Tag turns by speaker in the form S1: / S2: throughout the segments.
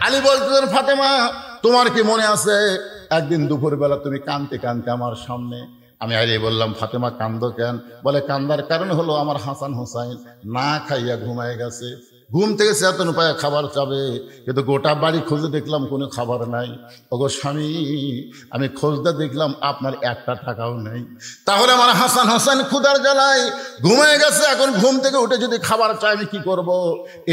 S1: আলী বলতেছেন, ফাতেমা তোমার কি মনে আছে একদিন দুপুরবেলা তুমি কাঁদতে কাঁদতে আমার সামনে? আমি আলী বললাম, ফাতেমা কান্দো কেন? বলে, কান্দার কারণ হলো আমার হাসান হোসাইন না খাইয়া ঘুমায় গেছে। ঘুম থেকে চেতন পায়ে খাবার চাবে, কিন্তু গোটা বাড়ি খুঁজে দেখলাম কোনো খাবার নাই। ওগো স্বামী, আমি খোঁজতে দেখলাম আপনার একটা টাকাও নেই। তাহলে আমার হাসান হোসেন ক্ষুধার জ্বালায় ঘুমিয়ে গেছে, এখন ঘুম থেকে উঠে যদি খাবার চাই আমি কি করব?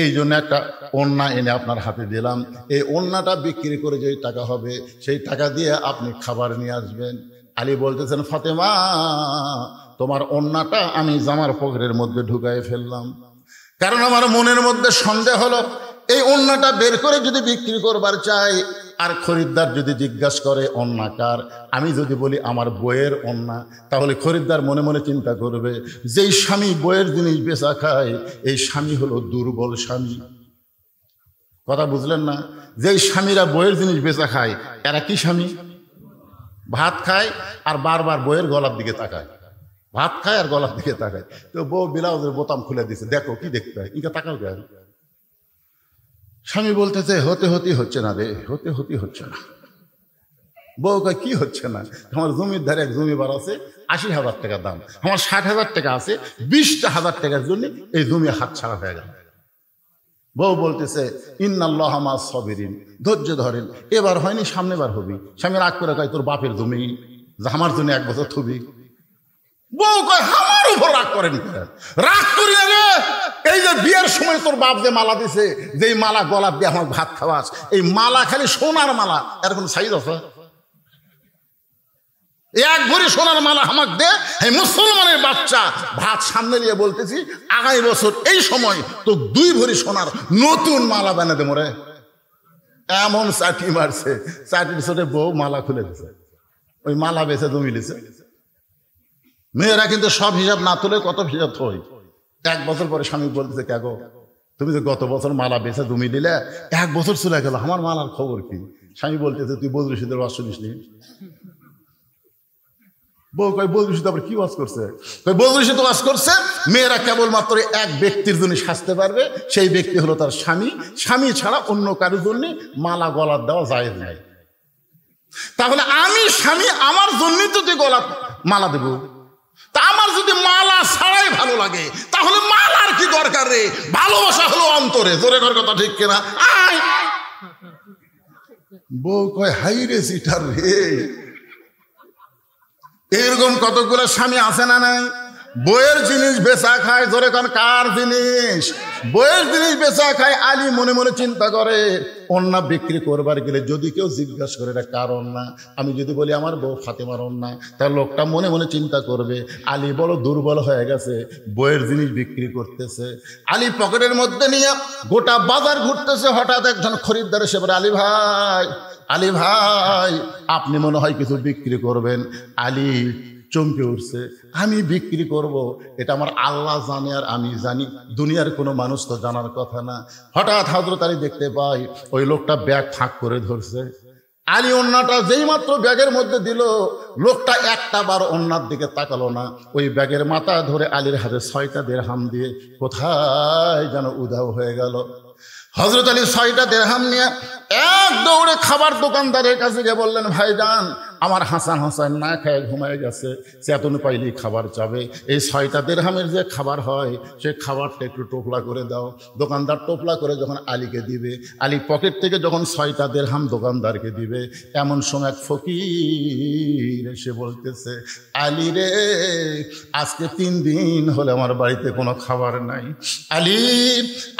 S1: এই জন্য একটা ওড়না এনে আপনার হাতে দিলাম, এই ওড়নাটা বিক্রি করে যেই টাকা হবে সেই টাকা দিয়ে আপনি খাবার নিয়ে আসবেন। আলী বলতেছেন, ফাতেমা তোমার ওড়নাটা আমি জামার পকেটের মধ্যে ঢুকাই ফেললাম, কারণ আমার মনের মধ্যে সন্দেহ হলো এই ওড়নাটা বের করে যদি বিক্রি করবার চাই আর খরিদ্দার যদি জিজ্ঞাসা করে ওড়না কার, আমি যদি বলি আমার বইয়ের ওড়না, তাহলে খরিদ্দার মনে মনে চিন্তা করবে যেই স্বামী বইয়ের জিনিস বেচা খায় এই স্বামী হলো দুর্বল স্বামী। কথা বুঝলেন না? যেই স্বামীরা বইয়ের জিনিস বেচা খায় এরা কি স্বামী? ভাত খায় আর বারবার বইয়ের গলার দিকে তাকায়, ভাত খায় আর গলার দিকে তাকায়। তো বউ ব্লাউজের বোতাম খুলে দিছে, দেখো কি দেখতে হয়, ইনকা তাকাও কেন? স্বামী বলতেছে, হতে হচ্ছে না রে, হতে হচ্ছে না। বউ কয়, কি হচ্ছে না? আমার জমির ধারে এক জমিবার আছে, ৮০,০০০ টাকা দাম, আমার ৬০,০০০ টাকা আছে, ২০,০০০ টাকার জন্য এই জমি হাত ছাড়া হয়ে গেল। বউ বলতেছে, ইন্নাল্লাহা মা'আস সাবিরিন, ধৈর্য ধরেন, এবার হয়নি সামনে বার হবি। স্বামী রাগ করে কয়, তোর বাপের জমি, আমার জন্য ১ বছর থুবি। বউ কয়, আমার উপর রাগ করেন? রাগ করি না রে, এই যে বিয়ের সময় তোর বাপ যে মালা দিছে, যেই মালা গলা দিয়ে আমার ভাত খাওয়াস, এই মালা খালি সোনার মালা, এর কোন সাইজ আছে? ১ ভরি সোনার মালা আমাক দে। এই মুসলমানের বাচ্চা ভাত সামনে নিয়ে বলতেছি, আগামী বছর এই সময় তো ২ ভরি সোনার নতুন মালা বানিয়ে দেবো রে। এমন চাটি মারছে, চাটির ছোটে বউ মালা খুলে দিছে, ওই মালা বেছে জমি লিছে। মেয়েরা কিন্তু সব হিসাব না তুলে কত হিসাব থই। ১ বছর পরে স্বামী বলতেছে, কে গো তুমি যে গত বছর মালা বেছে জমি দিলে, ১ বছর চলে গেল, আমার মালার খবর কি? স্বামী বলতেছে, তুই বদরুল রশিদের ওয়াজ শুনিসনি? বউ কয়, বদরুল রশিদ আবার কি ওয়াজ করছে? বদরুল রশিদ ওয়াজ করছে মেয়েরা কেবলমাত্র এক ব্যক্তির জন্য সাজতে পারবে, সেই ব্যক্তি হলো তার স্বামী। স্বামী ছাড়া অন্য কারোর জন্য মালা গলার দেওয়া জায়েজ নাই। তাহলে আমি স্বামী, আমার জন্যই তো তুই গলা মালা দেব। তা আমার যদি মালা ছাড়াই ভালো লাগে তাহলে মালার কি দরকার রে? ভালোবাসা হলো অন্তরে। জোরে কর কথা, ঠিক কিনা? বউ কয়, হাই রে সিটার রে। এরকম কতগুলো স্বামী আছে না নাই? বইয়ের জিনিস বেচা খায়। জোরে কর, কার জিনিস? বইয়ের জিনিস বেচা খায়। আলী মনে মনে চিন্তা করে, ওড়না বিক্রি করবার গেলে যদি কেউ জিজ্ঞাসা করে এটা কার ওড়না, আমি যদি বলি আমার বউ ফাতেমার ওড়না, তাহলে লোকটা মনে মনে চিন্তা করবে আলী বড় দুর্বল হয়ে গেছে, বইয়ের জিনিস বিক্রি করতেছে। আলী পকেটের মধ্যে নিয়ে গোটা বাজার ঘুরতেছে। হঠাৎ একজন খরিদ্দার এসে বলে, আলী ভাই আপনি মনে হয় কিছু বিক্রি করবেন। আলী চমকে উঠছে, আমি বিক্রি করব এটা আমার আল্লাহ জানে আর আমি জানি, দুনিয়ার কোনো মানুষ তো জানার কথা না। হঠাৎ হযরত আলী দেখতে পাই ওই লোকটা ব্যাগ ফাঁক করে ধরছে। আলী ওড়নাটা যেই মাত্র ব্যাগের মধ্যে দিল, লোকটা একটা বার ওড়নার দিকে তাকালো না। ওই ব্যাগের মাথা ধরে আলীর হাতে ৬টা দিরহাম দিয়ে কোথায় যেন উধাও হয়ে গেল। হযরত আলী ৬টা দিরহাম নিয়ে এক দৌড়ে খাবার দোকানদারের কাছে গিয়ে বললেন, ভাইজান আমার হাসান হোসেন না খেয়ে ঘুমায় গেছে, চেতন পাইলেই খাবার চাবে, এই ৬টা দিরহামের যে খাবার হয় সে খাবারটা একটু টোপলা করে দাও। দোকানদার টোপলা করে যখন আলীকে দিবে, আলী পকেট থেকে যখন ৬টা দিরহাম দোকানদারকে দিবে, এমন সময় এক ফকির এসে বলতেছে, আলী রে আজকে ৩ দিন হলে আমার বাড়িতে কোনো খাবার নাই। আলী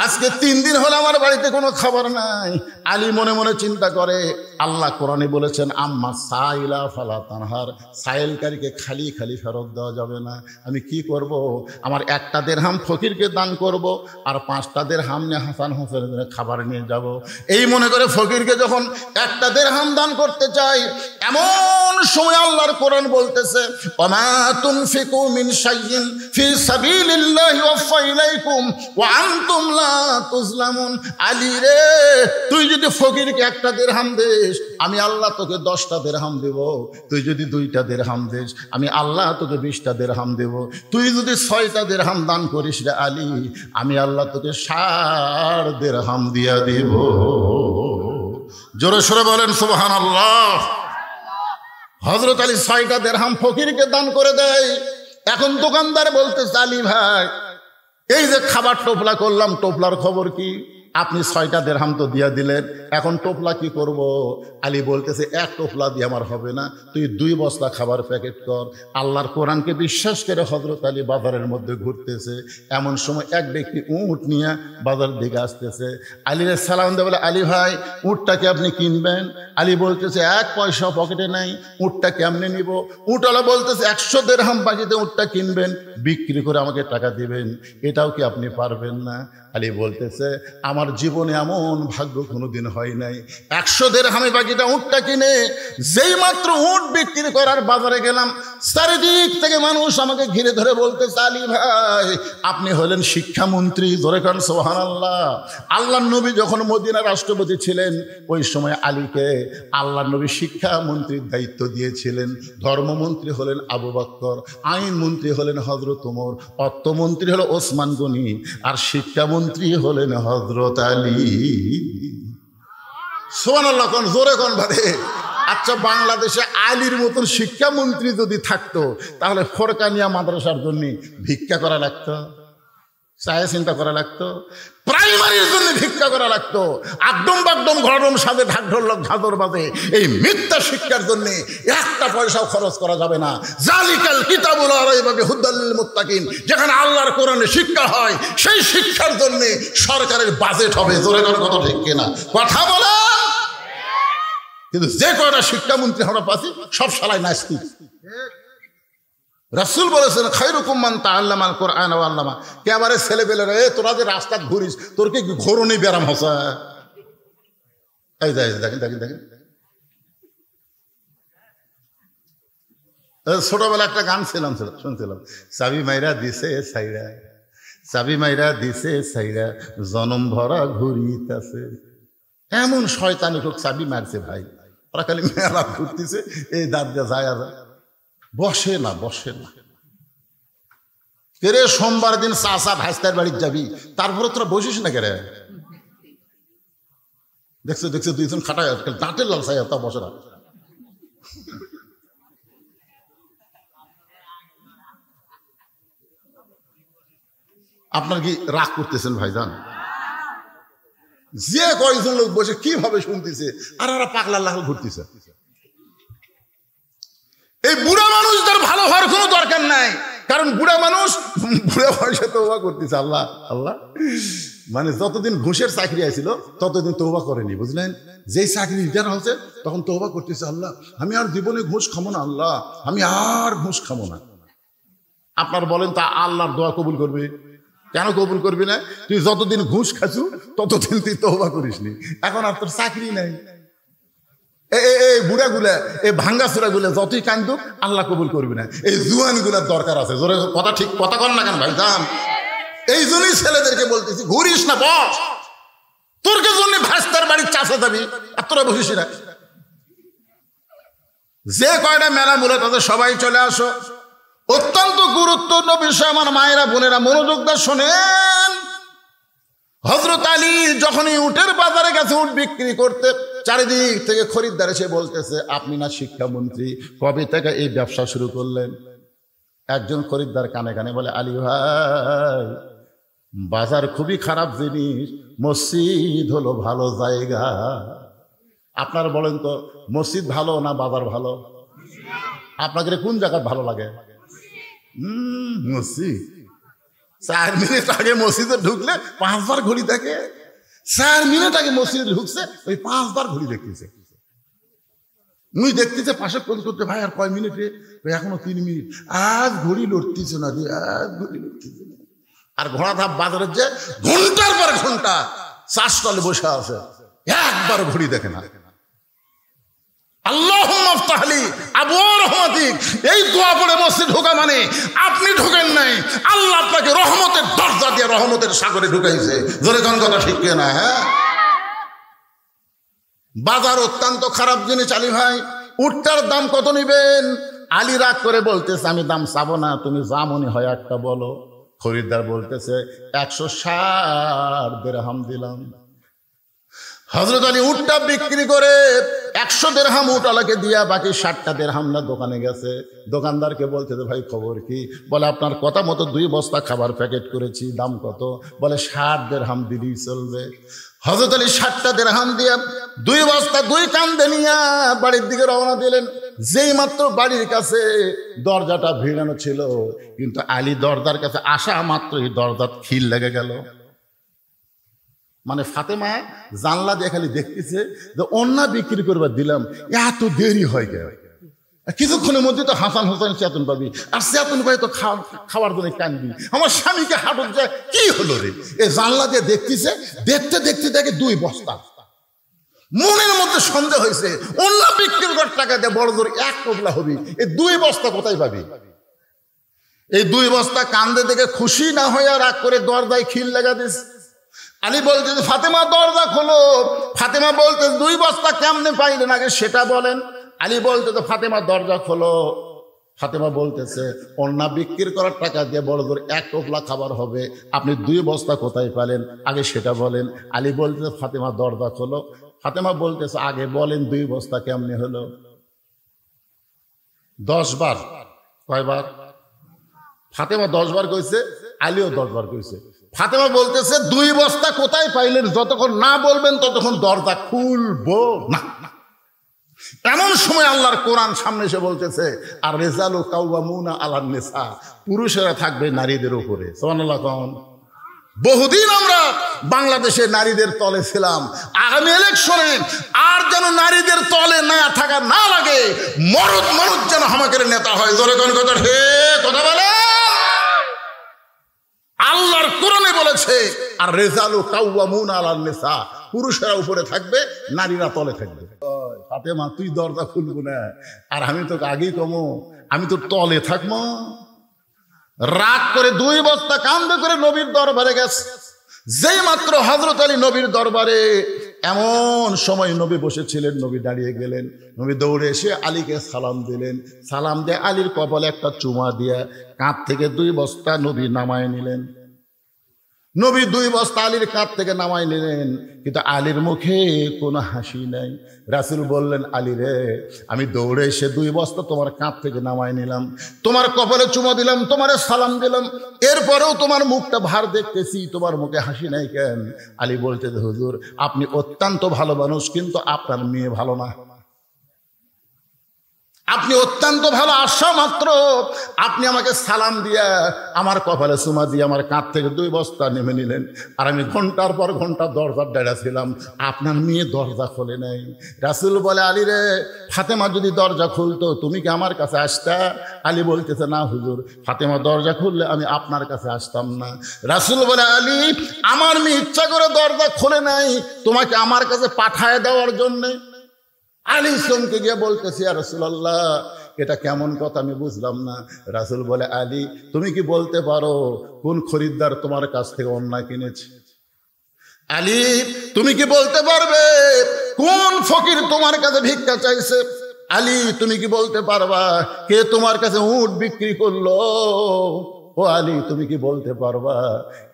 S1: আজকে ৩ দিন হলে আমার বাড়িতে কোনো খাবার নাই। আলী মনে মনে চিন্তা করে, আল্লাহ কোরআনে বলেছেন, আম্মা সাইলা ফালা তানহার, সাইলকারীকে খালি খালি ফেরত দেওয়া যাবে না। আমি কি করব? আমার 1টা দিরহাম ফকিরকে দান করব আর 5টা দিরহাম নিয়ে হাসান হোসেনের জন্য খাবার নিয়ে যাব। এই মনে করে ফকিরকে যখন 1টা দিরহাম দান করতে চাই, এমন সময় আল্লাহর কোরআন বলতেছে, ওমা তুনফিকু মিন শাইইন ফি সাবিলিল্লাহি ওয়াফা ইলাইকুম ওয়া আনতুম লা তুজলামুন। আলী রে তুই যদি ফকিরকে 1টা দিরহাম দিস, আমি আল্লাহ তোকে 10টা দিরহাম দেব। তুই যদি 2টা দিরহাম দিস, আমি আল্লাহ তোকে 20টা দিরহাম দেব। তুই যদি 6টা দিরহাম দান করিস রে আলী, আমি আল্লাহ তোকে 60 দিরহাম দিয়া দেব। জোরে সোরে বলেন সুবহানাল্লাহ। হযরত আলী 6টা দিরহাম ফকিরকে দান করে দেয়। এখন দোকানদার বলতেছে, আলী ভাই এই যে খাবার টোপলা করলাম, টোপলার খবর কি? আপনি 6টা দিরহাম তো দিয়া দিলেন, এখন টোপলা কি করব? আলী বলতেছে, এক টোপলা দিয়ে আমার হবে না, তুই 2 বস্তা খাবার প্যাকেট কর। আল্লাহর কোরআনকে বিশ্বাস করে হযরত আলী বাজারের মধ্যে ঘুরতেছে। এমন সময় এক ব্যক্তি উট নিয়ে বাজার দিকে আসতেছে। আলীর সালাম দিয়ে বলে, আলী ভাই উটটাকে আপনি কিনবেন? আলী বলতেছে, 1 পয়সা পকেটে নাই, উটটা কেমনে নিব? উটওয়ালা বলতেছে, 100 দিরহাম বাকিতে উটটা কিনবেন, বিক্রি করে আমাকে টাকা দিবেন, এটাও কি আপনি পারবেন না? আলী বলতেছে, আমার জীবনে এমন ভাগ্য কোনোদিন হয় নাই। 100 দিরহামে বাকিটা উটটা কিনে যেই মাত্র উট বিক্রি করার বাজারে গেলাম, চারিদিক থেকে মানুষ আমাকে ঘিরে ধরে বলতেছে, আলী ভাই আপনি হলেন শিক্ষামন্ত্রী। ধরে কান সুবহানাল্লাহ। আল্লাহর নবী যখন মদিনার রাষ্ট্রপতি ছিলেন, ওই সময় আলীকে আল্লাহর নবী শিক্ষামন্ত্রীর দায়িত্ব দিয়েছিলেন। ধর্মমন্ত্রী হলেন আবু বকর, আইন মন্ত্রী হলেন হযরত ওমর, অর্থমন্ত্রী হলো ওসমান গনি, আর শিক্ষামন্ত্রী হলেন হযরত আলী। সুবহানাল্লাহ কোন জোরে কোন ভাবে। আচ্ছা, বাংলাদেশে আলীর মতন শিক্ষামন্ত্রী যদি থাকতো, তাহলে ফরকানিয়া মাদ্রাসার জন্য ভিক্ষা করা লাগতো, চায়ে চিন্তা করা লাগতো, প্রাইমারির জন্য ভিক্ষা করা লাগতো, একদম বাকদম ঘরম সাথে ঢাক ঢোলক ঝাঁদর বাজে এই মিথ্যা শিক্ষার জন্য 1টা পয়সাও খরচ করা যাবে না। জালিকাল কিতাবুল লা রাইবা ফীহি হুদাল লিল মুত্তাকিন, যেখানে আল্লাহর কোরআনে শিক্ষা হয় সেই শিক্ষার জন্য সরকারের বাজেট হবে। জোরে করে কথা ঠিক কিনা? কথা বলা। কিন্তু যে কয়টা শিক্ষামন্ত্রী আমরা পাচ্ছি সব শালাই নাস্তিক। রাসূল বলেছেন, খায়রুকুম মান তাআল্লামাল কুরআন ওয়া আল্লামা। একেবারে ছেলেবেলেরা, তোরা যে রাস্তা ঘুরিস, তোর কি ঘোরনি ব্যারাম হসা? এই দেখেন দেখেন দেখেন, ছোটবেলা একটা গান শুনছিলাম, চাবি মাইরা দিছে সাইরা, চাবি মাইরা দিছে সাইরা, জনম ভরা ঘুরিতাছে। এমন শয়তানি লোক চাবি মারছে ভাই, ওরা খালি মেলা ঘুরতেছে, এই দাঁত দিয়ে যায় বসে না। কেরে সোমবার দিন চাচা ভাইস্তার বাড়ির যাবি, তারপরে তোরা বসিস না কেরে? দেখছো 2জন খাটায় দাঁতের লাল চাই, তা বসে না। আপনার কি রাগ করতেছেন ভাইজান? যে কয়েকজন লোক বসে কিভাবে শুনতেছে, আর ওরা পাগলা লাল ঘুরতেছে। এই বুড়া মানুষদের ভালো হওয়ার কোনো দরকার নাই, কারণ বুড়া মানুষ বুড়া বয়সে তওবা করতেছে। আল্লাহ আল্লাহ, মানে যতদিন ঘুষের চাকরি আসছিল ততদিন তওবা করেনি, বুঝলেন? যেই চাকরি রিটায়ার হচ্ছে তখন তওবা করতেছে, আল্লাহ আমি আর জীবনে ঘুষ খাবো না, আল্লাহ আমি আর ঘুষ খাবো না। আপনার বলেন, তা আল্লাহর দোয়া কবুল করবে? কেন কবুল করবি না? তুই যতদিন ঘুষ খাচ্ছু ততদিন তুই তওবা করিসনি, এখন আর তোর চাকরি নাই। এই বুড়া গুলা, এই ভাঙ্গা চূড়া গুলা যতই কান্দুক আল্লাহ কবুল করবি না। এই জুয়ান গুলার দরকার আছে। জোরে কথা, ঠিক কথা কর না কেন ভাই যান? এই জন্যই ছেলেদেরকে বলতেছি, ঘুরিস না, বস। তোরকে জন্য ভাস্তার বাড়ির চাষা যাবি, আর তোরা বসিস না। যে কয়টা মেলা মূলে তাদের সবাই চলে আসো। অত্যন্ত গুরুত্বপূর্ণ বিষয় আমার মায়েরা বোনেরা, মনোযোগ দিয়ে শোনেন। হযরত আলী যখনই উটের বাজারে গেছে উট বিক্রি করতে, চারিদিক থেকে খরিদ্দার এসে বলতেছে, আপনি না শিক্ষামন্ত্রী, কবে থেকে এই ব্যবসা শুরু করলেন? একজন খরিদ্দার কানে কানে বলে, আলী ভাই বাজার খুবই খারাপ জিনিস, মসজিদ হলো ভালো জায়গা। আপনার বলেন তো, মসজিদ ভালো না বাজার ভালো? আপনাকে কোন জায়গা ভালো লাগে? মসজিদ। 4 মিনিট আগে মসজিদে ঢুকলে 5 বার ঘড়ি দেখে, 4 মিনিট আগে মসজিদে ঢুকছে ওই 5 বার ঘড়ি দেখতেছে। মুই দেখতেছে পাশে ফোন করতে, ভাই আর কয় মিনিটে? এখনো 3 মিনিট। আজ ঘড়ি লড়তেছে না, আজ ঘড়ি লড়তেছে না। আর ঘোড়া ধাপ বাজারের যে ঘন্টার পর ঘন্টা চাষ তলে বসে আছে, একবার ঘড়ি দেখে না। আল্লাহুম্মা আফতাহলি আবওয়াব রহমাতিক, এই দোয়া পড়ে মসজিদ ঢোকা মানে আপনি ঢোকেন নাই, আল্লাহ আপনাকে রহমতের দরজা দিয়ে রহমতের সাগরে ঢুকাইছে। জোরে কোন কথা ঠিক কিনা? হ্যাঁ, বাজার অত্যন্ত খারাপ জিনিস। আলী ভাই উটটার দাম কত নিবেন? আলী রাগ করে বলতেছে, আমি দাম চাবো না, তুমি যা মনে হয় একটা বলো। খরিদ্দার বলতেছে 160 দিরহাম দিলাম। হযরত আলী উটটা বিক্রি করে 100 দিরহাম উটওয়ালাকে দিয়া বাকি 60টা দিরহাম না দোকানে গেছে। দোকানদারকে বলতে যে ভাই খবর কি? বলে আপনার কথা মতো 2 বস্তা খাবার প্যাকেট করেছি, দাম কত? বলে 60 দিরহাম দিলেই চলবে। হযরত আলী 60টা দিরহাম দিয়ে 2 বস্তা 2 কান্দে নিয়ে বাড়ির দিকে রওনা দিলেন। যেই মাত্র বাড়ির কাছে দরজাটা ভিড়ানো ছিল, কিন্তু আলী দরজার কাছে আসা মাত্রই দরজার খিল লেগে গেল। মানে ফাতেমা জানলা দিয়ে খালি দেখতেছে যে অন্যা বিক্রি করবার দিলাম, এত দেরি হয় কেন? কিছুক্ষণের মধ্যে তো হাসান হোসেন চেতন পাবি, আর চেতন পাই তো খাওয়ার জন্য কানবি। আমার স্বামীকে হাটক যায়, কি হলো রে? এই জানলা দিয়ে দেখতেছে, দেখতে দেখতে দেখে 2 বস্তা। মনের মধ্যে সন্দেহ হয়েছে, অন্য বিক্রি করার টাকা দিয়ে বড় জোর 1 কবলা হবি, এই 2 বস্তা কোথায় পাবি? এই 2 বস্তা কান্দে দেখে খুশি না হয়ে রাগ করে দরজায় খিল লাগা দিস। আলী বলতে ফাতেমা দরজা খোলো। ফাতেমা বলতে 2 বস্তা কেমনে পাইলেন আগে সেটা বলেন। আলী বলতে তো ফাতেমা দরজা খোলো। ফাতেমা বলতেছে অন্না বিক্রি করার টাকা দিয়ে বড় জোর 1 টোপলা খাবার হবে, আপনি 2 বস্তা কোথায় পেলেন আগে সেটা বলেন। আলী বলতেছে ফাতেমা দরজা খোলো। ফাতেমা বলতেছে আগে বলেন 2 বস্তা কেমনে হলো? 10 বার। কয়বার? ফাতেমা 10 বার কইছে, আলীও 10 বার কইছে। ফাতেমা বলতেছে 2 বস্তা কোথায় পাইলেন যতক্ষণ না বলবেন ততক্ষণ দরজা খুলবো না। এমন সময় আল্লাহর কোরআন সামনে এসে বলতেছে আর রিজালু কাওয়ামুনা আলান নিসা, পুরুষেরা থাকবে নারীদের উপরে। সুবহানাল্লাহ। কোন বহুদিন আমরা বাংলাদেশে নারীদের তলে ছিলাম, আগামী ইলেকশনে আর যেন নারীদের তলে না থাকা না লাগে, মরদ মানুষ যেন আমাদের নেতা হয়। জোরে কোন কথা হে কথা বলে। আল্লাহর কোরআনে বলেছে আর রিজালু কাওয়ামুনা আলান নিসা, পুরুষেরা উপরে থাকবে, নারীরা তলে থাকবে। ফাতেমা তুই দরজা খুলবো না, আর আমি তো আগেই কমো, আমি তো তলে থাকবো। রাগ করে 2 বস্তা কান্দে করে নবীর দরবারে গেছে। যেই মাত্র হযরত আলী নবীর দরবারে, এমন সময় নবী বসেছিলেন, নবী দাঁড়িয়ে গেলেন। নবী দৌড়ে এসে আলীকে সালাম দিলেন। সালাম দিয়ে আলীর কপালে একটা চুমা দিয়ে কাঁধ থেকে 2 বস্তা নবী নামায় নিলেন। নবী 2 বস্তা আলীর কাঁধ থেকে নামাই নিলেন, কিন্তু আলীর মুখে কোনো হাসি নাই। রাসূল বললেন আলী রে, আমি দৌড়ে এসে 2 বস্তা তোমার কাঁধ থেকে নামাই নিলাম, তোমার কপালে চুমা দিলাম, তোমার সালাম দিলাম, এরপরেও তোমার মুখটা ভার দেখতেছি, তোমার মুখে হাসি নাই কেন? আলী বলতে হুজুর আপনি অত্যন্ত ভালো মানুষ, কিন্তু আপনার মেয়ে ভালো না। আপনি অত্যন্ত ভালো, আসা মাত্র আপনি আমাকে সালাম দিয়া আমার কপালে চুমা দিয়ে আমার কাঁধ থেকে 2 বস্তা নেমে নিলেন, আর আমি ঘন্টার পর ঘন্টা দরজার ডাড়া ছিলাম, আপনার মেয়ে দরজা খোলে নাই। রাসূল বলে আলী রে, ফাতেমা যদি দরজা খুলতো তুমি কি আমার কাছে আসতা? আলী বলতেছে না হুজুর, ফাতেমা দরজা খুললে আমি আপনার কাছে আসতাম না। রাসূল বলে আলী, আমার মেয়ে ইচ্ছা করে দরজা খোলে নাই তোমাকে আমার কাছে পাঠায় দেওয়ার জন্যে। আলী চমকে গিয়ে বলতেছি ইয়া রাসূলুল্লাহ, এটা কেমন কথা আমি বুঝলাম না। রাসূল বলে আলী, তুমি কি বলতে পারো কোন খরিদ্দার তোমার কাছ থেকে অন্যায় কিনেছে? আলী, তুমি কি বলতে পারবে কোন ফকির তোমার কাছে ভিক্ষা চাইছে? আলী, তুমি কি বলতে পারবা কে তোমার কাছে উট বিক্রি করলো? ও আলী, তুমি কি বলতে পারবা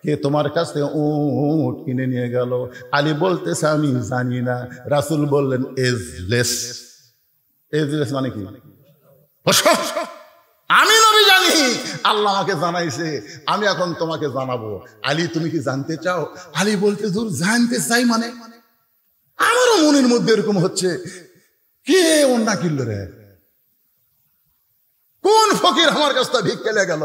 S1: কে তোমার কাছ থেকে উট কিনে নিয়ে গেল? আলী বলতেছে আমি জানি না। রাসূল বললেন এজলেস। এজলেস মানে কি? আমি নবী জানি, আল্লাহ আমাকে জানাইছে, আমি এখন তোমাকে জানাবো। আলী, তুমি কি জানতে চাও? আলী বলতে দূর জানতে চাই মানে আমারও মনের মধ্যে এরকম হচ্ছে, কে অন্যা কিনলো রে? কোন ফকির আমার কাছ থেকে ভিক্ষা লেগে গেল?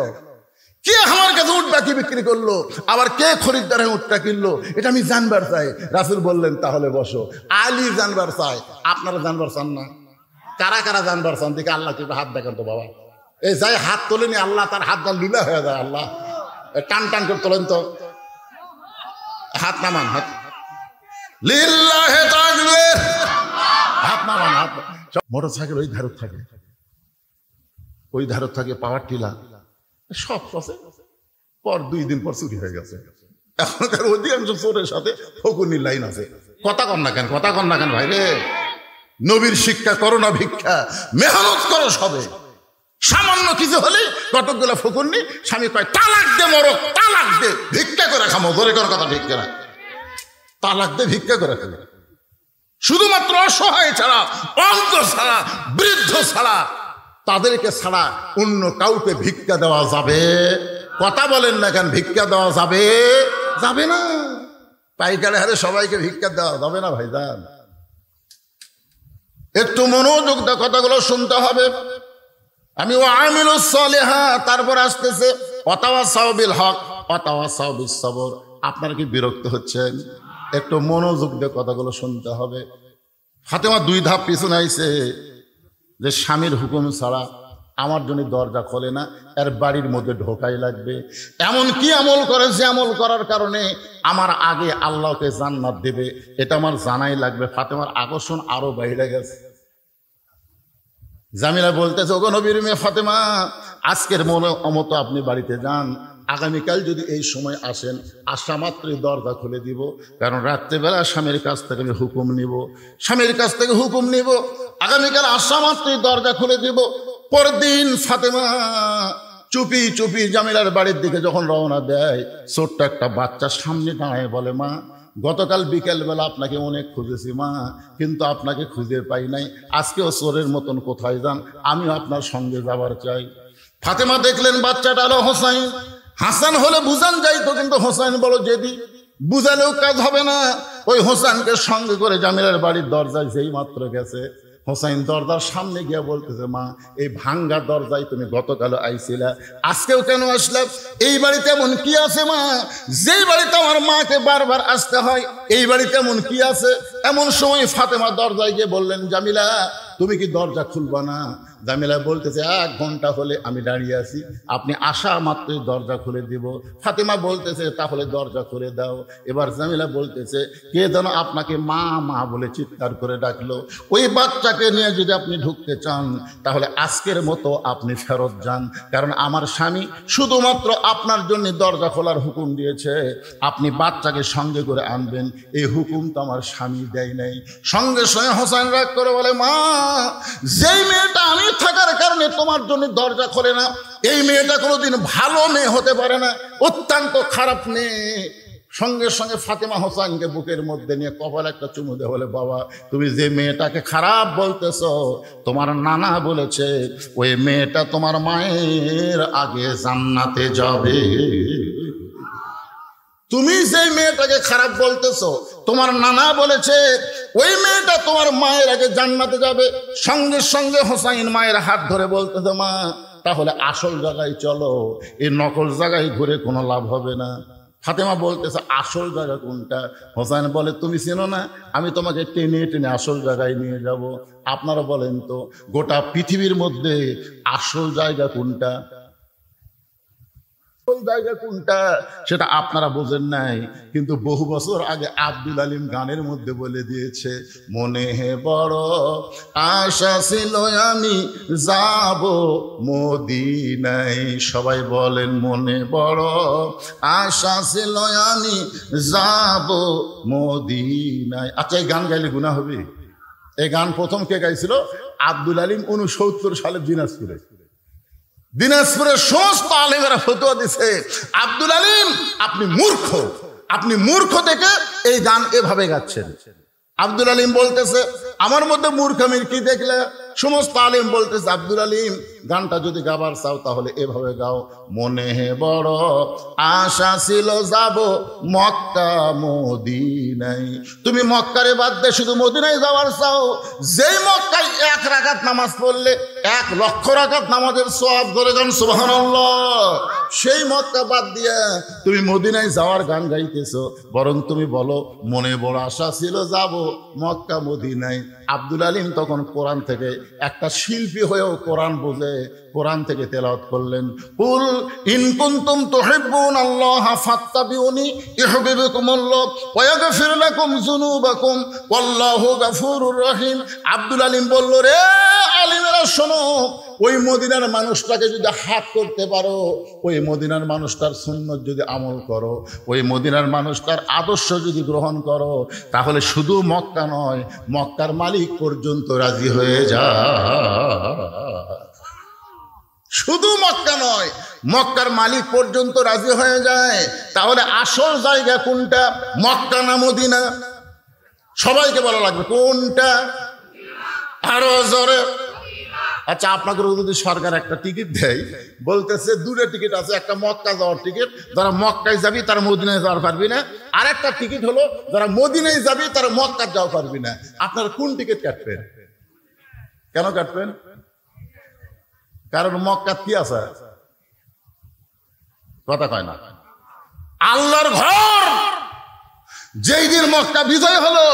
S1: কে আমার কাছে উট বাকি বিক্রি করলো? আবার কে খরিদ্দারে উটটা কিনলো? এটা আমি জানবার চাই। রাসূল বললেন তাহলে বসো। আলী জানবার চাই, আপনারা জানবার চান না? কারা কারা জানবার চান? দিকে আল্লাহ কিন্তু হাত দেখেন তো বাবা। এই যাই হাত তোলেনি, আল্লাহ তার হাত গান লীলা হয়ে যায়। আল্লাহ টান টান করে তোলেন তো, হাত নামান, হাত লিল্লাহে তাকবীর, হাত নামান, হাত। মোটর সাইকেল ওই ধারক থাকে, ওই ধারক থাকে, পাওয়ার টিলা সব আছে। পর 2 দিন পর চুরি হয়ে গেছে। এখনকার অধিকাংশ চোরের সাথে ফকুনির লাইন আছে। কথা কন না কেন, কথা কন না কেন ভাই রে? নবীর শিক্ষা করো না ভিক্ষা, মেহনত করো সবে। সামান্য কিছু হলে কতকগুলো ফকুনি, স্বামী কয় তালাক দে মরক, তালাক দে, ভিক্ষা করে খামো। ধরে কর কথা, ভিক্ষা না, তালাক দে ভিক্ষা করে খাবে। শুধুমাত্র অসহায় ছাড়া, অন্ধ ছাড়া, বৃদ্ধ ছাড়া, তাদেরকে ছাড়া অন্য কাউকে ভিক্ষা দেওয়া যাবে? কথা বলেন না কেন? ভিক্ষা দেওয়া যাবে? যাবে না। পাইকারি হারে সবাইকে ভিক্ষা দেওয়া যাবে না ভাইজান। একটু মনোযোগ দিয়ে কথাগুলো শুনতে হবে। আমি ওয়ামিলুস সালিহাত, তারপর আসতেছে ওয়াতাওয়াসাউ বিল হক ওয়াতাওয়াসাউ বিস সবর। আপনারা কি বিরক্ত হচ্ছেন? একটু মনোযোগ দিয়ে কথাগুলো শুনতে হবে। ফাতেমা 2 ধাপ পিছনে আইছে যে স্বামীর হুকুম ছাড়া আমার জন্য দরজা খোলে না, এর বাড়ির মধ্যে ঢোকাই লাগবে। এমন কি আমল করে যে আমল করার কারণে আমার আগে আল্লাহকে জান্নাত দেবে, এটা আমার জানাই লাগবে। ফাতেমার আকর্ষণ আরো বাইরে গেছে। জামিলা বলতেছে, ওগো নবীর মেয়ে ফাতেমা, আজকের মতো আপনি বাড়িতে যান, আগামীকাল যদি এই সময় আসেন, আসা মাত্রই দরজা খুলে দিব, কারণ রাত্রেবেলা স্বামীর কাছ থেকে আমি হুকুম নিব, স্বামীর কাছ থেকে হুকুম নিব, আগামীকাল আসা মাত্রই দরজা খুলে দিব। পরদিন ফাতেমা চুপি চুপি জামিলার বাড়ির দিকে যখন রওনা দেয়, ছোট্ট একটা বাচ্চা সামনে দাঁড়ায় বলে, মা, গতকাল বিকেলবেলা আপনাকে অনেক খুঁজেছি মা, কিন্তু আপনাকে খুঁজে পাই নাই। আজকেও চোরের মতন কোথায় যান, আমিও আপনার সঙ্গে যাবার চাই। ফাতেমা দেখলেন বাচ্চাটা হলো হোসাইন। হাসান হলে বুঝান যাইতো, কিন্তু হোসাইন বড় জেদি, বুঝালেও কাজ হবে না। ওই হোসাইনকে সঙ্গে করে জামিলার বাড়ির দরজায় যেই মাত্র গেছে, হোসাইন দরজার সামনে গিয়ে বলতেছে, মা, এই ভাঙ্গা দরজায় তুমি গতকালও আইছিলা, আজকেও কেন আসলা? এই বাড়িতে এমন কি আছে মা, যেই বাড়িতে আমার মাকে বারবার আসতে হয়? এই বাড়িতে এমন কি আছে? এমন সময় ফাতেমা দরজায় গিয়ে বললেন, জামিলা, তুমি কি দরজা খুলবা না? জামিলা বলতেছে, 1 ঘন্টা হলে আমি দাঁড়িয়ে আছি, আপনি আসা মাত্রই দরজা খুলে দিব। ফাতেমা বলতেছে, তাহলে দরজা খুলে দাও। এবার জামিলা বলতেছে, কে যেন আপনাকে মা মা বলে চিৎকার করে ডাকলো। ওই বাচ্চাকে নিয়ে যদি আপনি ঢুকতে চান, তাহলে আজকের মতো আপনি ফেরত যান, কারণ আমার স্বামী শুধুমাত্র আপনার জন্য দরজা খোলার হুকুম দিয়েছে, আপনি বাচ্চাকে সঙ্গে করে আনবেন, এই হুকুম তো আমার স্বামী দেয় নাই। সঙ্গে সঙ্গে হোসেন রাগ করে বলে, মা, যেই মেয়েটা আমি থাকার কারণে তোমার জন্য দরজা খোলে না, এই মেয়েটা কোনোদিন ভালো মেয়ে হতে পারে না, অত্যন্ত খারাপ মেয়ে। সঙ্গে সঙ্গে ফাতেমা হোসেনকে বুকের মধ্যে নিয়ে কপালে একটা চুমু দিয়ে বলে, বাবা, তুমি যে মেয়েটাকে খারাপ বলতেছ, তোমার নানা বলেছে ওই মেয়েটা তোমার মায়ের আগে জান্নাতে যাবে। তুমি যে মেয়েটাকে খারাপ বলতেছো, তোমার নানা বলেছে ওই মেয়েটা তোমার মায়ের আগে জান্নাতে যাবে। সঙ্গে সঙ্গে হোসাইন মায়ের হাত ধরে বলতেছে, মা, তাহলে আসল জায়গায় চলো, এই নকল জায়গায় ঘুরে কোনো লাভ হবে না। ফাতেমা বলতেছে, আসল জায়গা কোনটা? হোসাইন বলে, তুমি চেনো না, আমি তোমাকে টেনে টেনে আসল জায়গায় নিয়ে যাব। আপনারা বলেন তো, গোটা পৃথিবীর মধ্যে আসল জায়গা কোনটা? জায়গা কোনটা সেটা আপনারা বোঝেন নাই, কিন্তু বহু বছর আগে আব্দুল আলিম গানের মধ্যে বলে দিয়েছে, মনে বড় আশা ছিল আমি যাব মদিনায়। সবাই বলেন, মনে বড় আশা ছিল আমি যাব মদিনায়। আচ্ছা, এই গান গাইলে গুনাহ হবে? এই গান প্রথম কে গাইছিল? আব্দুল আলিম 69 সালে দিনাজপুরে। দিনাজপুরের সমস্ত আলেমেরা ফতোয়া দিছে, আব্দুল আলিম আপনি মূর্খ, আপনি মূর্খ দেখে এই গান এভাবে গাচ্ছেন। আব্দুল আলিম বলতেছে, আমার মধ্যে মূর্খামির কি দেখলে? সমস্ত আলিম বলতেছে, আব্দুল আলিম গানটা যদি গাবার চাও তাহলে এভাবে গাও, মনে বড় আশা ছিল যাব মক্কা মদিনায়। তুমি মক্কারে বাদ দিয়ে শুধু মদিনায় যাওয়ার চাও, যেই মক্কায় 1 রাকাত নামাজ পড়লে 1 লক্ষ রাকাত নামাজের সওয়াব করে গান সুবহানাল্লাহ, সেই মক্কা বাদ দিয়ে তুমি মদিনায় যাওয়ার গান গাইতেছো। বরং তুমি বলো, মনে বড় আশা ছিল যাব মক্কা মদিনায়। আব্দুল আলিম তখন কোরআন থেকে একটা শিল্পী হয়েও কোরআন বোঝে, কোরআন থেকে তেলাওয়াত করলেন, কুল ইন কুনতুম তুহিব্বুনাল্লাহা ফাত্তাবিউনি ইউহিব্বুকুমুল্লাহ ওয়া ইয়াগফির লাকুম যুনুবাকুম ওয়াল্লাহু গফুরুর রহিম। আব্দুল আলিম বলল, রে আলিমেরা শোনো, ওই মদিনার মানুষটাকে যদি হাত করতে পারো, ওই মদিনার মানুষটার সুন্নত যদি আমল করো, ওই মদিনার মানুষটার আদর্শ যদি গ্রহণ করো, তাহলে শুধু মক্কা নয়, মক্কার মালিক পর্যন্ত রাজি হয়ে যায়। শুধু মক্কা নয়, মক্কার মালিক পর্যন্ত রাজি হয়ে যায়। তাহলে আসল জায়গা কোনটা, মক্কা না মদিনা? সবাইকে বলা লাগবে কোনটা, আরো জোরে। আচ্ছা, আপনাকে যদি সরকার একটা টিকিট দেয়, বলতেছে দুটো টিকিট আছে, একটা মক্কা যাওয়ার টিকিট, যারা মক্কায় যাবি তারা মদিনায় যাওয়ার পারবি না, আর একটা টিকিট হলো যারা মদিনায় যাবি তারা মক্কা যাওয়া পারবি না, আপনারা কোন টিকিট কাটবেন? কেন কাটবেন? কারণ মক্কা কি আছে? কথা কয় না। আল্লাহর ঘর। যেই দিন মক্কা বিজয় হলো,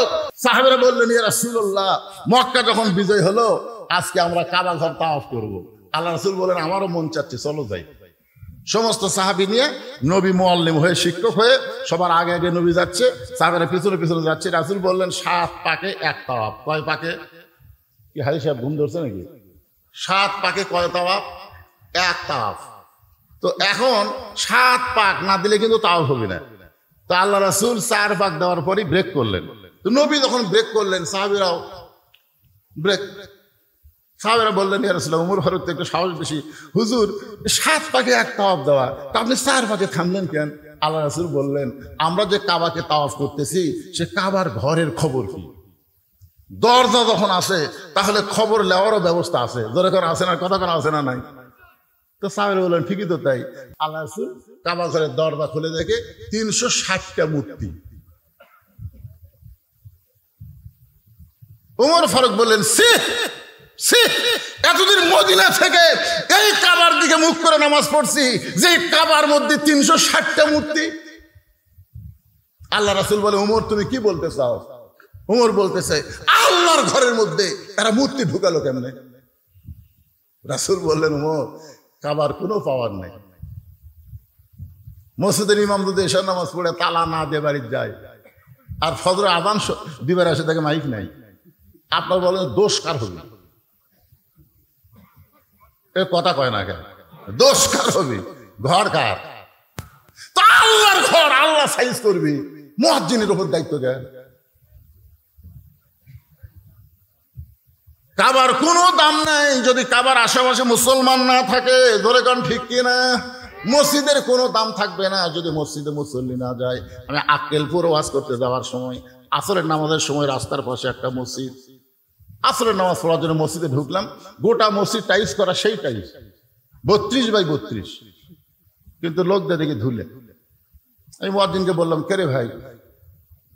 S1: সাহাবেরা বললেন, ইয়া রাসূলুল্লাহ, মক্কা যখন বিজয় হলো, আজকে আমরা কাবা ঘর তাওয়াফ করব। আল্লাহ রাসূল বলেন, আমারও মন চাচ্ছে, চলো যাই। সমস্ত সাহাবী নিয়ে নবী মুআল্লিম হয়ে, শিক্ষক হয়ে সবার আগে আগে নবী যাচ্ছে, সাহাবেরা পিছনে পিছনে যাচ্ছে। রাসূল বললেন, 7 পাকে এক তাওয়াফ। কয় পাকে? কি হাজি সাহেব ঘুম ধরছে নাকি? 7 পাকে কয় তাওয়াফ? এক তাওয়াফ। তো এখন 7 পাক না দিলে কিন্তু তাওয়াফ হবে না। তো আল্লাহ রাসূল 4 পাক দেওয়ার পরই ব্রেক করলেন। তো নবী যখন ব্রেক করলেন, সাহাবীরাও ব্রেক। সাহাবীরা বললেন, ইয়া রাসূলুল্লাহ, ওমর ফারুক তো একটু সাহস বেশি, হুজুর 7 পাকে এক তাওয়াফ দেওয়া, তা আপনি 4 পাকে থামলেন কেন? আল্লাহ রাসূল বললেন, আমরা যে কাবাকে তাওয়াফ করতেছি, সে কাবার ঘরের খবর কি? দরজা যখন আসে তাহলে খবর নেওয়ারও ব্যবস্থা আছে, ধরে করে আসে না, কথা করে আসে না নাই? তো সাহাবীরা বললেন, ঠিকই তো তাই। আল্লাহ রাসূল কাবা ঘরের দরজা খুলে দেখে 360টা মূর্তি। ওমর ফারুক বললেন, এতদিন মদিনা থেকে এই কাবার দিকে মুখ করে নামাজ পড়ছি, যে কাবার মধ্যে 360টা মূর্তি। আল্লাহ রাসূল বলে, ওমর তুমি কি বলতে চাও? ওমর বলতেছে, আল্লাহর ঘরের মধ্যে তারা মূর্তি ঢুকালো কেমনে? রাসূল বললেন, ওমর, কাবার কোনো পাওয়ার নেই। মসজিদের ইমাম যদি এশার নামাজ পড়ে তালা না দিয়ে বাড়ি যায়, আর ফজর আযান দিবার আসে তাকে মাইক নাই, আপনার বলেন দোষ কার হবে? এ কথা কয় না কেন? দোষ কার হবে? ঘর কার? তো আল্লাহর ঘর, আল্লাহ সাইজ করবি, মুয়াজ্জিনের উপর দায়িত্ব দেয়। কাবার কোনো দাম নাই যদি কাবার আশেপাশে মুসলমান না থাকে, ধরে কারণ ঠিক কিনা? মসজিদের কোনো দাম থাকবে না যদি মসজিদে মুসল্লি না যায়। আমি আক্কেলপুর ওয়াজ করতে যাওয়ার সময়, আসরের নামাজের সময় রাস্তার পাশে একটা মসজিদ, আসরের নামাজ পড়ার জন্য মসজিদে ঢুকলাম, গোটা মসজিদ টাইলস করা, সেই টাইলস 32 বাই 32, কিন্তু লোকদের দেখে ধুলে। আমি মুয়াজ্জিনকে বললাম, কে রে ভাই,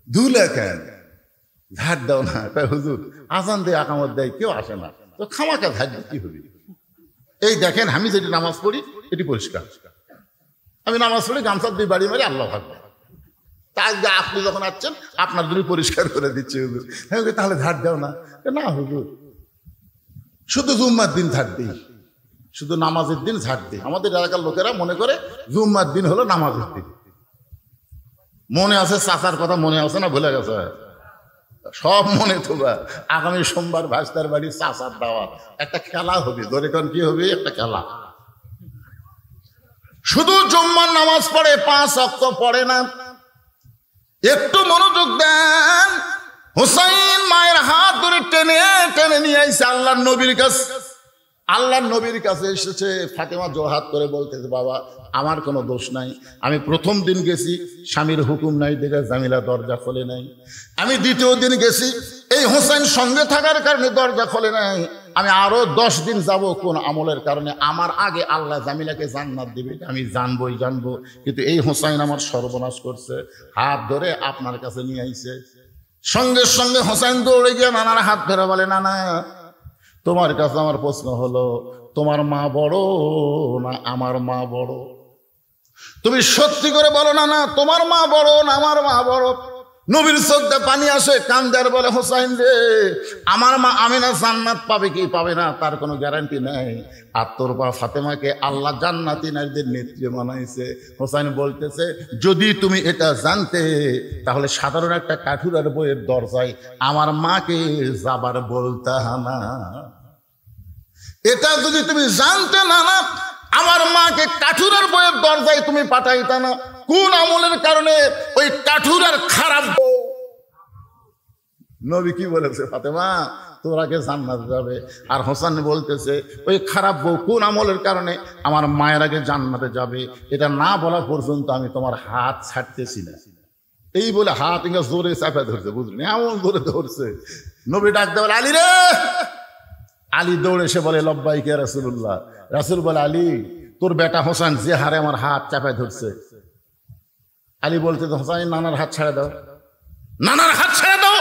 S1: ধুলে কেন? ঝাড় দাও না। তাই হুজুর আজান দিয়ে আকামত দেয়, কেউ আসে না, তো খামাকা ঝাড় দিয়ে কি হবে? এই দেখেন, আমি যেটি নামাজ পড়ি এটি পরিষ্কার, আমি নামাজ পড়ি গামছা দিয়ে বাড়ি মারি, আল্লাহু আকবার। তাই আপনি যখন আসছেন আপনার জন্য পরিষ্কার করে দিচ্ছে হুজুর। হ্যাঁ, তাহলে ঝাড় দাও না। না হুজুর, শুধু জুম্মার দিন ঝাড় দিই, শুধু নামাজের দিন ঝাড় দিই। আমাদের এলাকার লোকেরা মনে করে জুম্মার দিন হলো নামাজের দিন। মনে আছে চাচার কথা, মনে আছে না ভুলে গেছে? সব মনে তোবা। আগামী সোমবার ভাস্তার বাড়ি চাচার দাওয়াত, একটা খেলা হবে, ধরে কোন কি হবে? একটা খেলা। শুধু জুম্মার নামাজ পড়ে, 5 ওয়াক্ত পড়ে না। একটু মনোযোগ দেন। হুসাইন মায়ের হাত ধরে টেনে টেনে নিয়ে আইছে আল্লাহর নবীর কাছে। আল্লাহর নবীর কাছে এসেছে, ফাতেমা জোহাত করে বলতেছে, বাবা আমার কোনো দোষ নাই, আমি প্রথম দিন গেছি স্বামীর হুকুম নাই দেখে জামিলা দরজা খোলে নাই, আমি দ্বিতীয় দিন গেছি এই হুসাইন সঙ্গে থাকার কারণে দরজা খোলে নাই, আমি আরো 10 দিন যাব কোন আমলের কারণে, আমার আগে আল্লাহ জামিলাকে জান্নাত দিবে, আমি জানবই জানবো, কিন্তু এই হুসাইন আমার সর্বনাশ করছে। হাত ধরে আপনার কাছে নিয়ে আইছে। সঙ্গে সঙ্গে হুসাইন দৌড়ে গিয়ে নানার হাত ধরে বলে, না না, তোমার কাছে আমার প্রশ্ন হলো, তোমার মা বড় না আমার মা বড়? তুমি সত্যি করে বলো না, না তোমার মা বড় না আমার মা বড়? নবীর চোখে পানি আসে, কান্দার বলে, হোসাইন রে, আমার মা আমিনা জান্নাত পাবে কি পাবে না তার কোনো গ্যারান্টি নেই, আর তোর মা ফাতেমাকে আল্লাহ জান্নাতি নারীদের নেত্রী বানাইছে। হোসাইন বলতেছে, যদি তুমি এটা জানতে তাহলে সাধারণ একটা কাঠুরার বইয়ের দরজায় আমার মাকে যাবার বলতে না। এটা যদি তুমি জানতে না, না আমার মাকে কাঠুরার বইয়ের দরজায় তুমি পাঠাইতা না। কোন আমলের কারণে? ওই কাঠুরার খারাপ বউ। নবী কি বলেছে? ফাতেমা তোরাকে জান্নাত যাবে। আর হোসেন বলতেছে, ওই খারাপ বউ কোন আমলের কারণে আমার মায়ের আগে জান্নাতে যাবে, এটা না বলা পর্যন্ত আমি তোমার হাত ছাড়তেছি না। এই বলে হাত ইঙ্গা জোরে চাপা ধরছে, বুঝলেন, এমন জোরে ধরছে। নবী ডাক দেওয়াল, আলী রে। আলী দৌড়ে এসে বলে, লব্বাইক ইয়া রাসূলুল্লাহ। রাসূল বলে, আলী তোর বেটা হোসেন যে হারে আমার হাত চাপায় ধরছে। আলী বলতে, হোসেন নানার হাত ছেড়ে দাও, নানার হাত ছেড়ে দাও,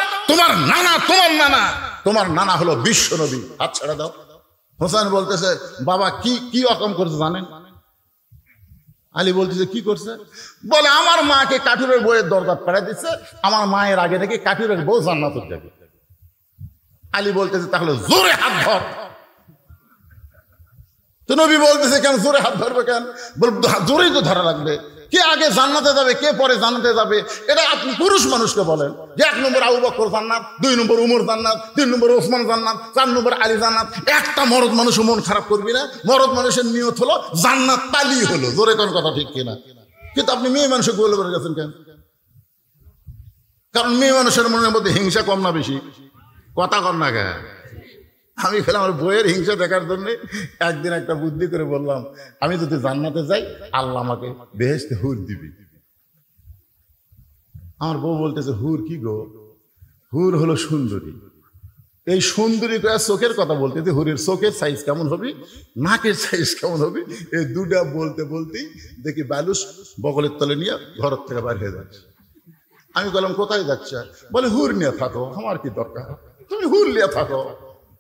S1: তোমার নানা হলো বিশ্ব নবী, হাত ছেড়ে দাও। হোসেন বলতেছে, বাবা কি রকম করছে জানেন? আলী বলতেছে, কি করছে? বলে, আমার মাকে কাঠুরের বউয়ের দরকার পাঠিয়ে দিচ্ছে, আমার মায়ের আগে নাকি কাঠুরের বউ জান্নাতে যাবে। আলী বলতেছে, তাহলে জোরে হাত ধর। তো নবী বলতেছে, কেন জোরে হাত ধরবে কেন? বল, জোরেই তো ধরা লাগবে। কে আগে জান্নাতে যাবে, কে পরে জান্নাতে যাবে, এটা আপনি পুরুষ মানুষকে বলেন যে 1 নম্বর আবু বকর জান্নাত, 2 নম্বর উমর জান্নাত, 3 নম্বর ওসমান জান্নাত, 4 নম্বর আলী জান্নাত। একটা মরদ মানুষ মন খারাপ করবি না। মরদ মানুষের নিয়ত হলো জান্নাত পালি হলো, জোরে কোন কথা ঠিক কিনা? কিন্তু আপনি মেয়ে মানুষকে গোল করে গেছেন কেন? কারণ মেয়ে মানুষের মনের মধ্যে হিংসা কম না বেশি? কথা কর না কেন? আমি খেলাম আমার বইয়ের হিংসা দেখার জন্য একদিন একটা বুদ্ধি করে বললাম, আমি যদি জান্নাতে যাই আল্লাহ আমাকে বেহেশতে হুর দিবি। আমার বউ বলতেছে, হুর কি গো? হুর হলো সুন্দরী। এই সুন্দরী চোখের কথা বলতেছে, হুরের চোখের সাইজ কেমন হবে, নাকের সাইজ কেমন হবে, এই দুটা বলতে বলতেই দেখি বালুস বগলের তলে নিয়ে ঘরের থেকে বাইরে হয়ে যাচ্ছে। আমি বললাম, কোথায় যাচ্ছে? বলে, হুর নিয়ে থাকো, আমার কি দরকার, তুমি হুর নিয়ে থাকো।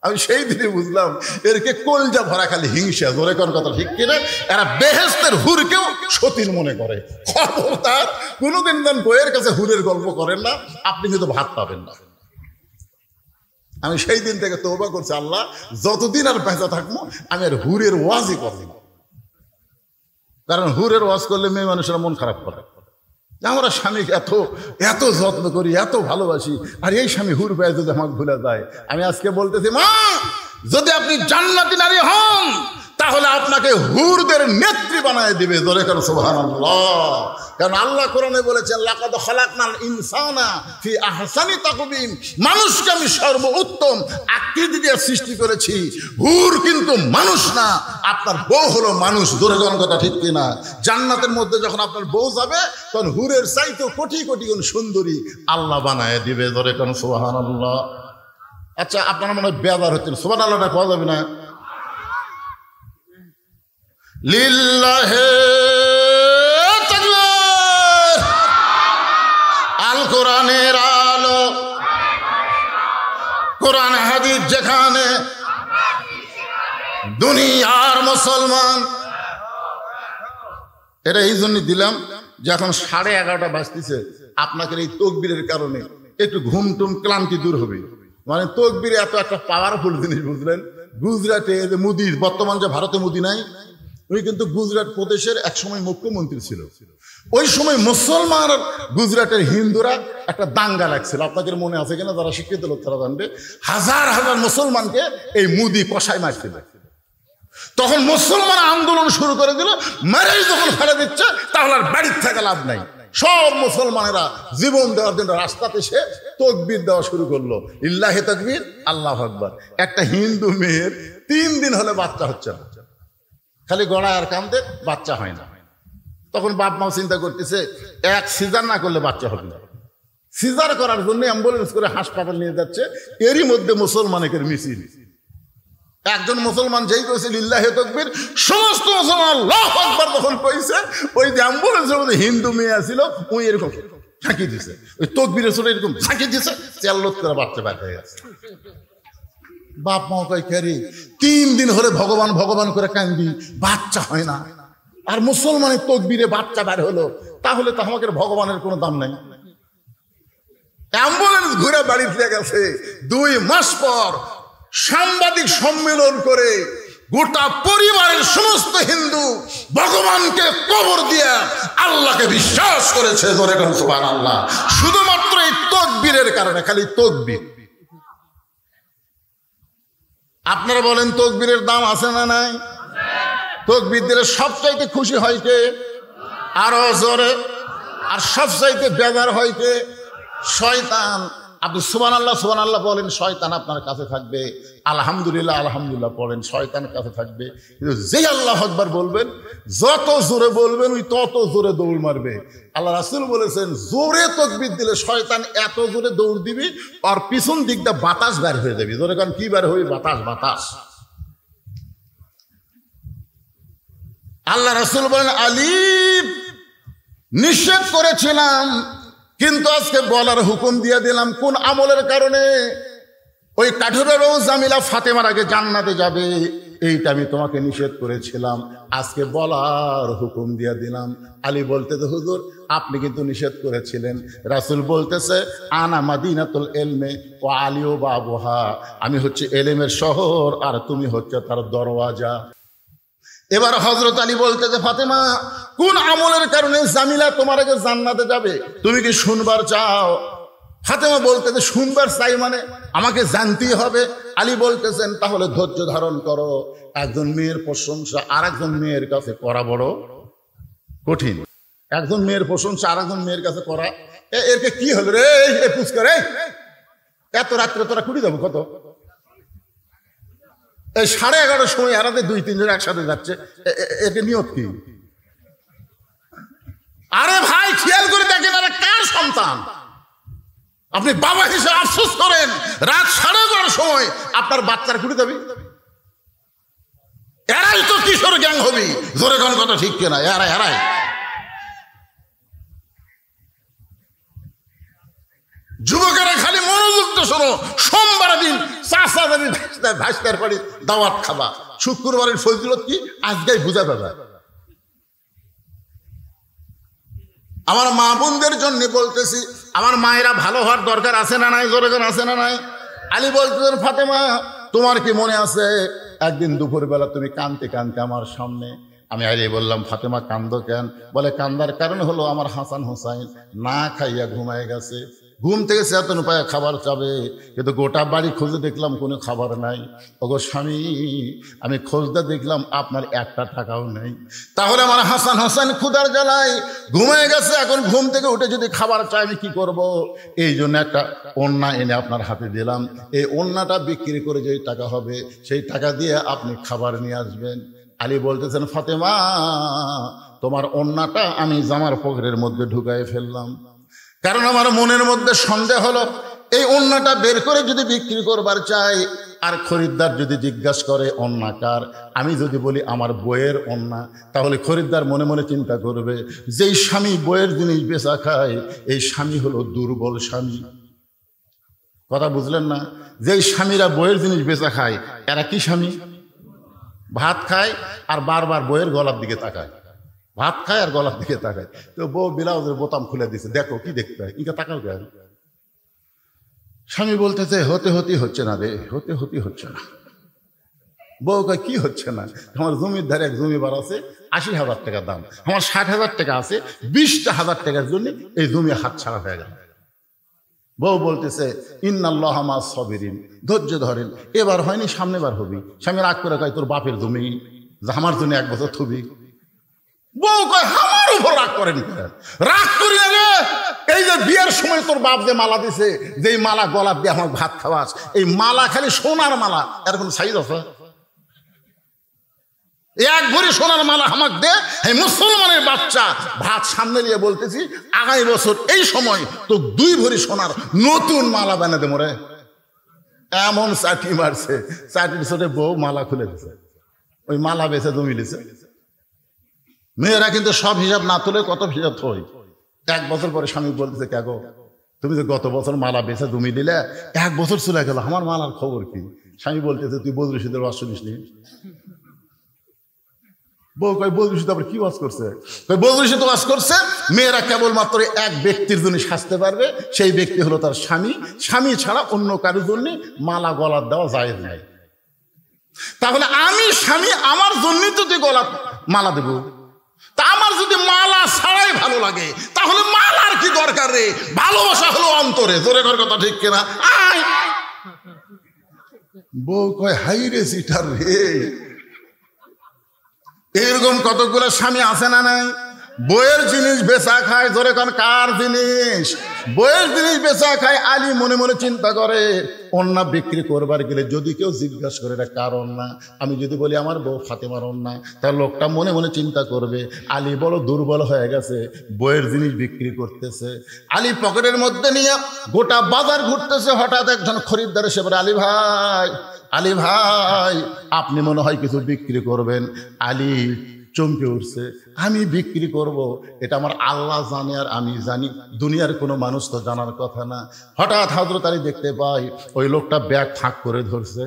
S1: আমি সেই দিনে বুঝলাম এরকে কলজা ভরা খালি হিংসা, জোরে কোন কথা ঠিক কিনা? এরা বেহেশতের হুরকেও সতীন মনে করে। খবরদার কোনোদিন বইয়ের কাছে হুরের গল্প করেন না, আপনি কিন্তু ভাত পাবেন না। আমি সেই দিন থেকে তওবা করছি, আল্লাহ যতদিন আর বেঁচে থাকবো আমি আর হুরের ওয়াজই করব না। কারণ হুরের ওয়াজ করলে মেয়ে মানুষের মন খারাপ করে। আমরা স্বামীকে এত যত্ন করি, এত ভালোবাসি, আর এই স্বামী হুর পেয়ে যদি আমাকে ভুলে যায়। আমি আজকে বলতেছি, মা, যদি আপনি জান্নাতি নারী হন তাহলে আপনাকে হুরদের নেত্রী বানায় দিবে, জোরে করে সুবহানাল্লাহ। কারণ আল্লাহ কোরআনে বলেছেন, লাকাদ খালাকনাল ইনসানা ফি আহসানি তাকবীম, মানুষকে আমি সর্বোত্তম আকৃতি দিয়ে সৃষ্টি করেছি। হুর কিন্তু মানুষ না, আপনার বউ হলো মানুষ, জোরে কোন কথা ঠিক কিনা? জান্নাতের মধ্যে যখন আপনার বউ যাবে তখন হুরের চাইতে কোটি কোটি গুণ সুন্দরী আল্লাহ বানায় দিবে, জোরে কোন সুবহানাল্লাহ। আচ্ছা, আপনারা মনে হয় বেজার হচ্ছেন, সুবহানাল্লাহটা পাওয়া যাবে না? লিল্লাহে তাকবীর। আল কোরআনের আলো, কোরআন হাদিস যেখানে, দুনিয়ার মুসলমান। এটা এই জন্য দিলাম যে এখন 11:30 বাজতেছে, আপনাকে এই তাকবীরের কারণে একটু ঘুমটুম ক্লান্তি দূর হবে। মানে তাকবীর এত একটা পাওয়ারফুল জিনিস, বুঝলেন? গুজরাটে যে মোদি, বর্তমান যে ভারতে মোদি নাই, উনি কিন্তু গুজরাট প্রদেশের একসময় মুখ্যমন্ত্রী ছিল। ওই সময় মুসলমান আর গুজরাটের হিন্দুরা একটা দাঙ্গা লাগছিল, আপনাদের মনে আছে কিনা? যারা শিক্ষিত লোক তারা জানবে। হাজার হাজার মুসলমানকে এই মোদি কষায় মারছিল। তখন মুসলমান আন্দোলন শুরু করে দিল, মেরেই যখন ফেলে দিচ্ছে তাহলে আর বাড়ির থেকে লাভ নাই। সব মুসলমানেরা জীবন দেওয়ার জন্য রাস্তাতে সে তাকবীর দেওয়া শুরু করলো, ইল্লাহি তাকবীর, আল্লাহু আকবার। একটা হিন্দু মেয়ের 3 দিন হলে বাচ্চা হচ্ছে না, খালি গড়ায় আর কান্দে, বাচ্চা হয় না। তখন বাপ মাও চিন্তা করতেছে, এক সিজার না করলে বাচ্চা হবে না। সিজার করার জন্য অ্যাম্বুলেন্স করে হাসপাতাল নিয়ে যাচ্ছে, এরই মধ্যে মুসলমানের মিছিল। একজন মুসলমান যেই কইছে লিল্লাহি তাকবীর, সমস্ত মুসলমান আল্লাহু আকবার যখন কইছে, ওই যে অ্যাম্বুলেন্সের মধ্যে হিন্দু মেয়ে ছিল, ওই এরকম ঝাঁকি দিছে, ওই তাকবীরের সুরে এরকম ঝাঁকি দিছে, চেল্লত করে বাচ্চা বের হয়ে গেছে। বাপ মা কয়, কেরি 3 দিন হলে ভগবান ভগবান করে কান্দি, বাচ্চা হয় না, আর মুসলমানের তাকবীরে বাচ্চা বের হলো, তাহলে তো আমাদের ভগবানের কোনো দাম নাই। অ্যাম্বুলেন্স ঘুরে বাড়ি ফিরে গেছে। 2 মাস পর সাংবাদিক সম্মেলন করে গোটা পরিবারের সমস্ত হিন্দু ভগবানকে কবর দিয়ে আল্লাহকে বিশ্বাস করেছে, জোরে বলুন সুবহানাল্লাহ। শুধুমাত্র এই তাকবীরের কারণে, খালি তাকবীর। আপনারা বলেন তাকবীরের দাম আছে না নাই? তাকবীর দিলে সবচাইতে খুশি হয় কে? আরো জোরে। আর সবচাইতে বেজার হয় কে? শয়তান। আপনি সুবহানাল্লাহ বলেন, শয়তান আপনার কাছে থাকবে। আলহামদুলিল্লাহ পড়েন, শয়তান কাছে থাকবে। কিন্তু যেই আল্লাহু আকবার বলবেন, যত জোরে বলবেন ওই তত জোরে দৌড় মারবে। আল্লাহ রাসূল বলেছেন, জোরে তাকবীর দিলে শয়তান এত জোরে দৌড় দিবি আর পিছন দিকটা বাতাস বের হয়ে যাবে। জোরে কারণ কি বের হবে? বাতাস। আল্লাহ রাসূল বলেন, আলী নিষেধ করেছিলাম কিন্তু আজকে বলার হুকুম দিয়ে দিলাম। কোন আমলের কারণে? ওই কাঠুরেরও জামিলা ফাতেমার আগে জান্নাতে যাবে, এইটা আমি তোমাকে নিষেধ করেছিলাম, আজকে বলার হুকুম দিয়ে দিলাম। আলী বলতেছে, হুজুর আপনি কিন্তু নিষেধ করেছিলেন। রাসূল বলতেছে, আনা মাদিনাতুল ইলমে ওয়া আলিউ বাবুহা, আমি হচ্ছে এলেমের শহর আর তুমি হচ্ছে তার দরওয়াজা। এবার হযরত আলী বলতেছে, ফাতেমা কোন আমলের কারণে জামিলা তোমার আগে জান্নাতে যাবে, তুমি কি শুনবার চাও? ফাতেমা বলতেছে, শুনবার চাই মানে আমাকে জানতেই হবে। আলী বলতেছেন, তাহলে ধৈর্য ধারণ করো। একজন মেয়ের প্রশংসা আর একজন মেয়ের কাছে করা বড় কঠিন। একজন মেয়ের প্রশংসা আর একজন মেয়ের কাছে করা, এরকে কি হলো রে পুষ্কর, এত রাত্রে তোরা কুড়ি যাবো কত? এই 11:30 সময় এরাতে 2-3 জন একসাথে যাচ্ছে, একে নিয়ত কি? আরে ভাই খেয়াল করে দেখেন, আরে কার সন্তান? আপনি বাবা হিসেবে আফসোস করেন, রাত 11:30 সময় আপনার বাচ্চার কুড়ি যাবি। এরাই তো কিশোর গ্যাং হবি। জোরে কোন কথা ঠিক কিনা? এরাই যুবকেরা খালি মনোযোগ তো শোনো। সোমবার দিন চাষাদারি ভাইস্তার বাড়ি দাওয়াত খাবা, শুক্রবারের ফজিলত কি আজকেই বুঝা পাবা। আমার মা বোনদের জন্য বলতেছি, আমার মায়েরা ভালো হওয়ার দরকার আছে না নাই? জোরে আছে না নাই? আলী বলতেছেন, ফাতেমা তোমার কি মনে আছে একদিন দুপুরবেলা তুমি কাঁদতে আমার সামনে? আমি আলী বললাম, ফাতেমা কান্দো কেন? বলে, কান্দার কারণ হলো আমার হাসান হোসাইন না খাইয়া ঘুমায় গেছে। ঘুম থেকে চেতন পায়ে খাবার চাবে, কিন্তু গোটা বাড়ি খুঁজে দেখলাম কোনো খাবার নাই। ওগো স্বামী, আমি খোঁজতে দেখলাম আপনার একটা টাকাও নেই। তাহলে আমার হাসান হোসেন ক্ষুধার জ্বালায় ঘুমিয়ে গেছে, এখন ঘুম থেকে উঠে যদি খাবার চাই আমি কি করব? এই জন্য একটা ওড়না এনে আপনার হাতে দিলাম, এই ওড়নাটা বিক্রি করে যেই টাকা হবে সেই টাকা দিয়ে আপনি খাবার নিয়ে আসবেন। আলী বলতেছেন, ফাতেমা তোমার ওড়নাটা আমি জামার পকেটের মধ্যে ঢুকাই ফেললাম, কারণ আমার মনের মধ্যে সন্দেহ হলো এই ওড়নাটা বের করে যদি বিক্রি করবার চাই আর খরিদ্দার যদি জিজ্ঞাসা করে ওড়না কার, আমি যদি বলি আমার বইয়ের ওড়না, তাহলে খরিদ্দার মনে মনে চিন্তা করবে যেই স্বামী বইয়ের জিনিস বেচা খায় এই স্বামী হলো দুর্বল স্বামী। কথা বুঝলেন না? যেই স্বামীরা বইয়ের জিনিস বেচা খায় এরা কি স্বামী? ভাত খায় আর বারবার বইয়ের গলার দিকে তাকায়, ভাত খায় আর গলার দিকে তাকায়। তো বউ ব্লাউজের বোতাম খুলে দিছে, দেখো কি দেখতে হয়, ইটা তাকাও কেন? স্বামী বলতেছে, হতে হচ্ছে না রে, হতে হচ্ছে না। বউ কয়, কি হচ্ছে না? আমার জমির ধারে এক জমি বার আছে, 80,000 টাকা দাম, আমার 60,000 টাকা আছে, 20,000 টাকার জন্য এই জমি হাত ছাড়া হয়ে গেল। বউ বলতেছে, ইন্নাল্লাহা মা'আস সাবিরিন, ধৈর্য ধরেন, এবার হয়নি সামনে বার হবি। স্বামী রাগ করে কয়, তোর বাপের জমি, আমার জন্য 1 বছর থুবি। বউ কয়, আমার উপর রাগ করেন? রাগ করি না রে, এই যে বিয়ের সময় তোর বাপ যে মালা দিছে, যেই মালা গলা দিয়ে আমার ভাত খাওয়াস, এই মালা খালি সোনার মালা, এর কোন সাইজ আছে? 1 ভরি সোনার মালা আমাকে দে। এই মুসলমানের বাচ্চা ভাত সামনে নিয়ে বলতেছি, আগামী বছর এই সময় তো 2 ভরি সোনার নতুন মালা বানিয়ে দেবো রে। এমন চাটি মারছে, চাটির ছোটে বউ মালা খুলে দিছে, ওই মালা বেছে জমি দিছে। মেয়েরা কিন্তু সব হিসাব না তুলে কত হিসাব থই। 1 বছর পরে স্বামী বলতেছে, কে গো তুমি যে গত বছর মালা বেছে জমি দিলে, 1 বছর চলে গেল, আমার মালার খবর কি? স্বামী বলতেছে, তুই বদরুশীদের ওয়াজ শুনিসনি? বউ কয়, বদরুশীদ আবার কি ওয়াজ করছে? বদরুশীদ ওয়াজ করছে মেয়েরা কেবলমাত্র এক ব্যক্তির জন্য সাজতে পারবে, সেই ব্যক্তি হলো তার স্বামী। স্বামী ছাড়া অন্য কারোর জন্য মালা গলার দেওয়া জায়েজ নাই। তাহলে আমি স্বামী, আমার জন্যই তো তুই গলা মালা দেব। তা আমার যদি মালা ছাড়াই ভালো লাগে তাহলে মালার কি দরকার রে? ভালোবাসা হলো অন্তরে। জোরে কর কথা ঠিক কিনা? বউ কয়, হাই রে সিটার রে। এরকম কতগুলো স্বামী আছে না নাই? বইয়ের জিনিস বেচা খায়, ধরে কোন কার জিনিস? বইয়ের জিনিস বেচা খায়। আলী মনে মনে চিন্তা করে, ওন্না বিক্রি করবার গেলে যদি কেউ জিজ্ঞাসা করে এটা কার ওন্না, আমি যদি বলি আমার বউ ফাতেমার ওন্না, তার লোকটা মনে মনে চিন্তা করবে আলী বড় দুর্বল হয়ে গেছে, বইয়ের জিনিস বিক্রি করতেছে। আলী পকেটের মধ্যে নিয়ে গোটা বাজার ঘুরতেছে। হঠাৎ একজন খরিদ্দার এসে বলে, আলী ভাই, আলী ভাই, আপনি মনে হয় কিছু বিক্রি করবেন। আলী চমকে উঠছে, আমি বিক্রি করব এটা আমার আল্লাহ জানে আর আমি জানি, দুনিয়ার কোনো মানুষ তো জানার কথা না। হঠাৎ হযরত আলী দেখতে পাই ওই লোকটা ব্যাগ ফাঁক করে ধরছে।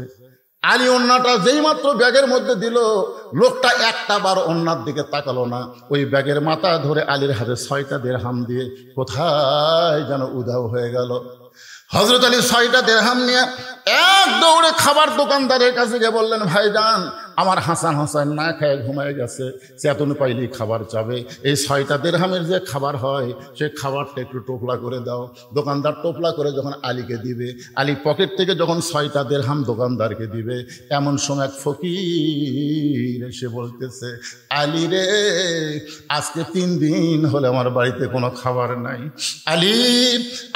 S1: আলী ওন্নাটা যেই মাত্র ব্যাগের মধ্যে দিল, লোকটা একটা বার ওন্নার দিকে তাকালো না। ওই ব্যাগের মাথা ধরে আলীর হাতে 6টা দিরহাম দিয়ে কোথায় যেন উধাও হয়ে গেল। হযরত আলী 6টা দিরহাম নিয়ে এক দৌড়ে খাবার দোকানদারের কাছে গিয়ে বললেন, ভাইজান, আমার হাসান হোসেন না খেয়ে ঘুমায় গেছে, চেতন পাইলেই খাবার চাবে। এই 6টা দিরহামের যে খাবার হয় সে খাবারটা একটু টোপলা করে দাও। দোকানদার টোপলা করে যখন আলীকে দিবে, আলী পকেট থেকে যখন 6টা দিরহাম দোকানদারকে দিবে, এমন সময় এক ফকির এসে বলতেছে, আলী রে, আজকে 3 দিন হলে আমার বাড়িতে কোনো খাবার নাই। আলী,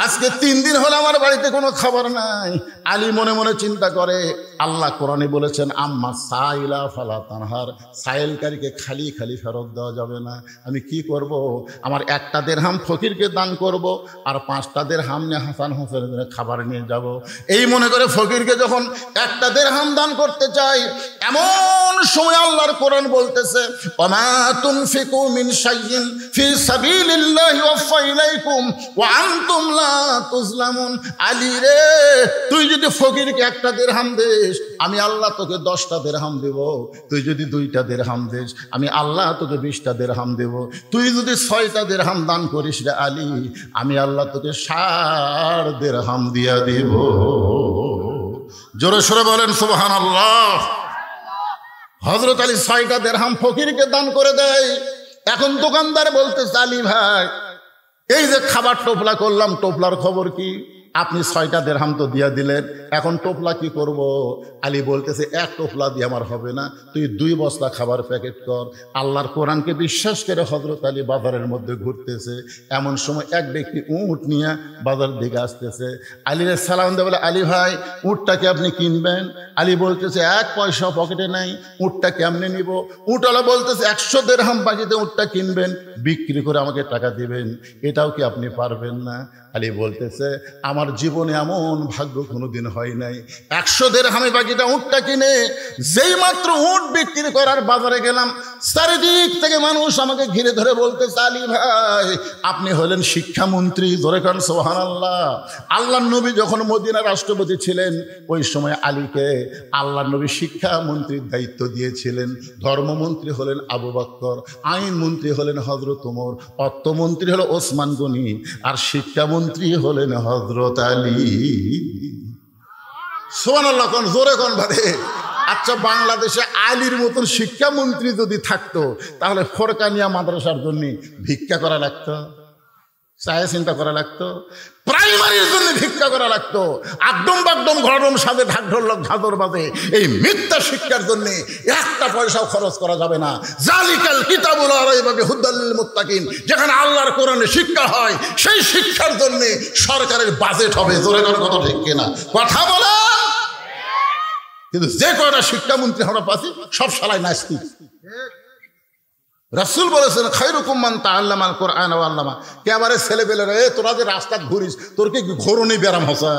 S1: আজকে 3 দিন হলে আমার বাড়িতে কোনো খাবার নাই। আলী মনে মনে চিন্তা করে, আল্লাহ কোরআনে বলেছেন, আম্মা সাইলা ফালা তানহার, সাইলকারীকে খালি খালি ফেরত দেওয়া যাবে না। আমি কি করব? আমার 1টা দিরহাম ফকিরকে দান করব, আর 5টা দিরহাম নিয়ে হাসান হোসেনের খাবার নিয়ে যাব। এই মনে করে ফকিরকে যখন 1টা দিরহাম দান করতে চাই, এমন সময় আল্লাহর কোরআন বলতেছে, ওমা তুনফিকু মিন শাইইন ফি সাবিলিল্লাহি ওয়াফা ইলাইকুম ওয়া আনতুম লা তুজলামুন। আলী রে, তুই যদি ফকিরকে 1টা দিরহাম দিস, আমি আল্লাহ তোকে 10টা দিরহাম দেব। তুই যদি 2টা দিরহাম দিস, আমি আল্লাহ তোকে 20টা দিরহাম দেব। তুই যদি 6টা দিরহাম দান করিস রে আলী, আমি আল্লাহ তোকে 60 দিরহাম দিয়া দেব। জোরে সোরে বলেন সুবহানাল্লাহ। হযরত আলী 6টা দিরহাম ফকিরকে দান করে দেয়। এখন দোকানদার বলতেছে, আলী ভাই, এই যে খাবার টোপলা করলাম, টোপলার খবর কি? আপনি 6টা দিরহাম তো দিয়া দিলেন, এখন টোপলা কি করব? আলী বলতেছে, 1 টোপলা দিয়ে আমার হবে না, তুই 2 বস্তা খাবার প্যাকেট কর। আল্লাহর কোরআনকে বিশ্বাস করে হযরত আলী বাজারের মধ্যে ঘুরতেছে। এমন সময় এক ব্যক্তি উট নিয়ে বাজার দিকে আসতেছে। আলীর সালাম দিয়ে বলে, আলী ভাই, উটটাকে আপনি কিনবেন? আলী বলতেছে, 1 পয়সা পকেটে নাই, উটটা কেমনে নিব? উটওয়ালা বলতেছে, 100 দিরহাম বাকিতে উটটা কিনবেন, বিক্রি করে আমাকে টাকা দিবেন, এটাও কি আপনি পারবেন না? আলী বলতেছে, আমার জীবনে এমন ভাগ্য কোনোদিন হয় নাই। 100 দিরহামে বাকিটা উটটা কিনে যেই মাত্র উট বিক্রি করার বাজারে গেলাম, চারিদিক থেকে মানুষ আমাকে ঘিরে ধরে বলতেছে, আলী ভাই, আপনি হলেন শিক্ষামন্ত্রী। ধরে কান সুবহানাল্লাহ। আল্লাহর নবী যখন মদিনার রাষ্ট্রপতি ছিলেন, ওই সময় আলীকে আল্লাহর নবী শিক্ষামন্ত্রীর দায়িত্ব দিয়েছিলেন। ধর্মমন্ত্রী হলেন আবু বকর, আইন মন্ত্রী হলেন হযরত ওমর, অর্থমন্ত্রী হলো ওসমান গনি, আর শিক্ষামন্ত্রী হলেন হযরত আলী। সুবহানাল্লাহ, কোন জোরে কোন ভাবে। আচ্ছা, বাংলাদেশে আলীর মতন শিক্ষামন্ত্রী যদি থাকতো, তাহলে ফরকানিয়া মাদ্রাসার জন্য ভিক্ষা করা লাগতো, চায়ে চিন্তা করা লাগতো, প্রাইমারির জন্য ভিক্ষা করা লাগতো, একদম বাকদম ঘরম সাথে ঢাক ঢোলক ঝাঁদর বাজে এই মিথ্যা শিক্ষার জন্য 1টা পয়সাও খরচ করা যাবে না। জালিকাল কিতাবুল লা রাইবা ফিহি হুদাল লিল মুত্তাকিন, যেখানে আল্লাহর কোরআনে শিক্ষা হয়, সেই শিক্ষার জন্য সরকারের বাজেট হবে। জোরে করে কথা ঠিক কিনা? কথা বলা। কিন্তু যে কয়টা শিক্ষামন্ত্রী আমরা পাচ্ছি, সব শালাই নাস্তিক। রাসূল বলেছেন, খায়রুকুম মান তাআল্লামাল কুরআন ওয়া আল্লামা। একেবারে ছেলেপেলেরা, তোরা যে রাস্তা ঘুরিস, তোর কি ঘোরনি ব্যারাম হসা?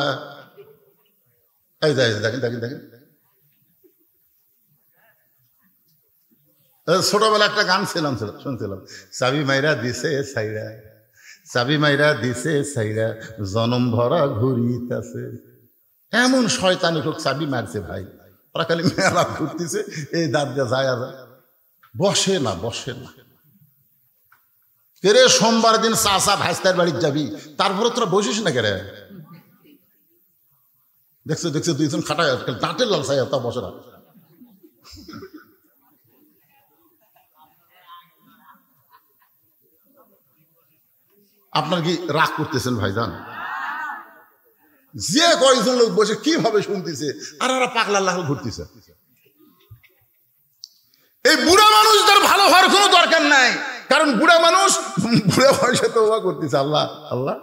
S1: এই দেখেন দেখেন দেখেন, ছোটবেলা একটা গান শুনছিলাম, চাবি মাইরা দিছে সাইরা, চাবি মাইরা দিছে সাইরা, জনম ভরা ঘুরিতাছে। এমন শয়তানি লোক চাবি মারছে ভাই, ওরা খালি মেলা ঘুরতেছে, এই দাঁত দিয়ে যায়, বসে না। কেরে সোমবার দিন চাচা ভাইস্তার বাড়ির যাবি, তারপরে তোরা বসিস না কেরে? দেখছো 2জন খাটায় দাঁতের লাল চাই, তা বসে না। আপনার কি রাগ করতেছেন ভাইজান? যে কয়েকজন লোক বসে কিভাবে শুনতেছে, আর ওরা পাগলা লাল ঘুরতেছে। এই বুড়া মানুষদের ভালো হওয়ার কোনো দরকার নাই, কারণ বুড়া মানুষ বুড়া বয়সে তওবা করতেছে। আল্লাহ আল্লাহ,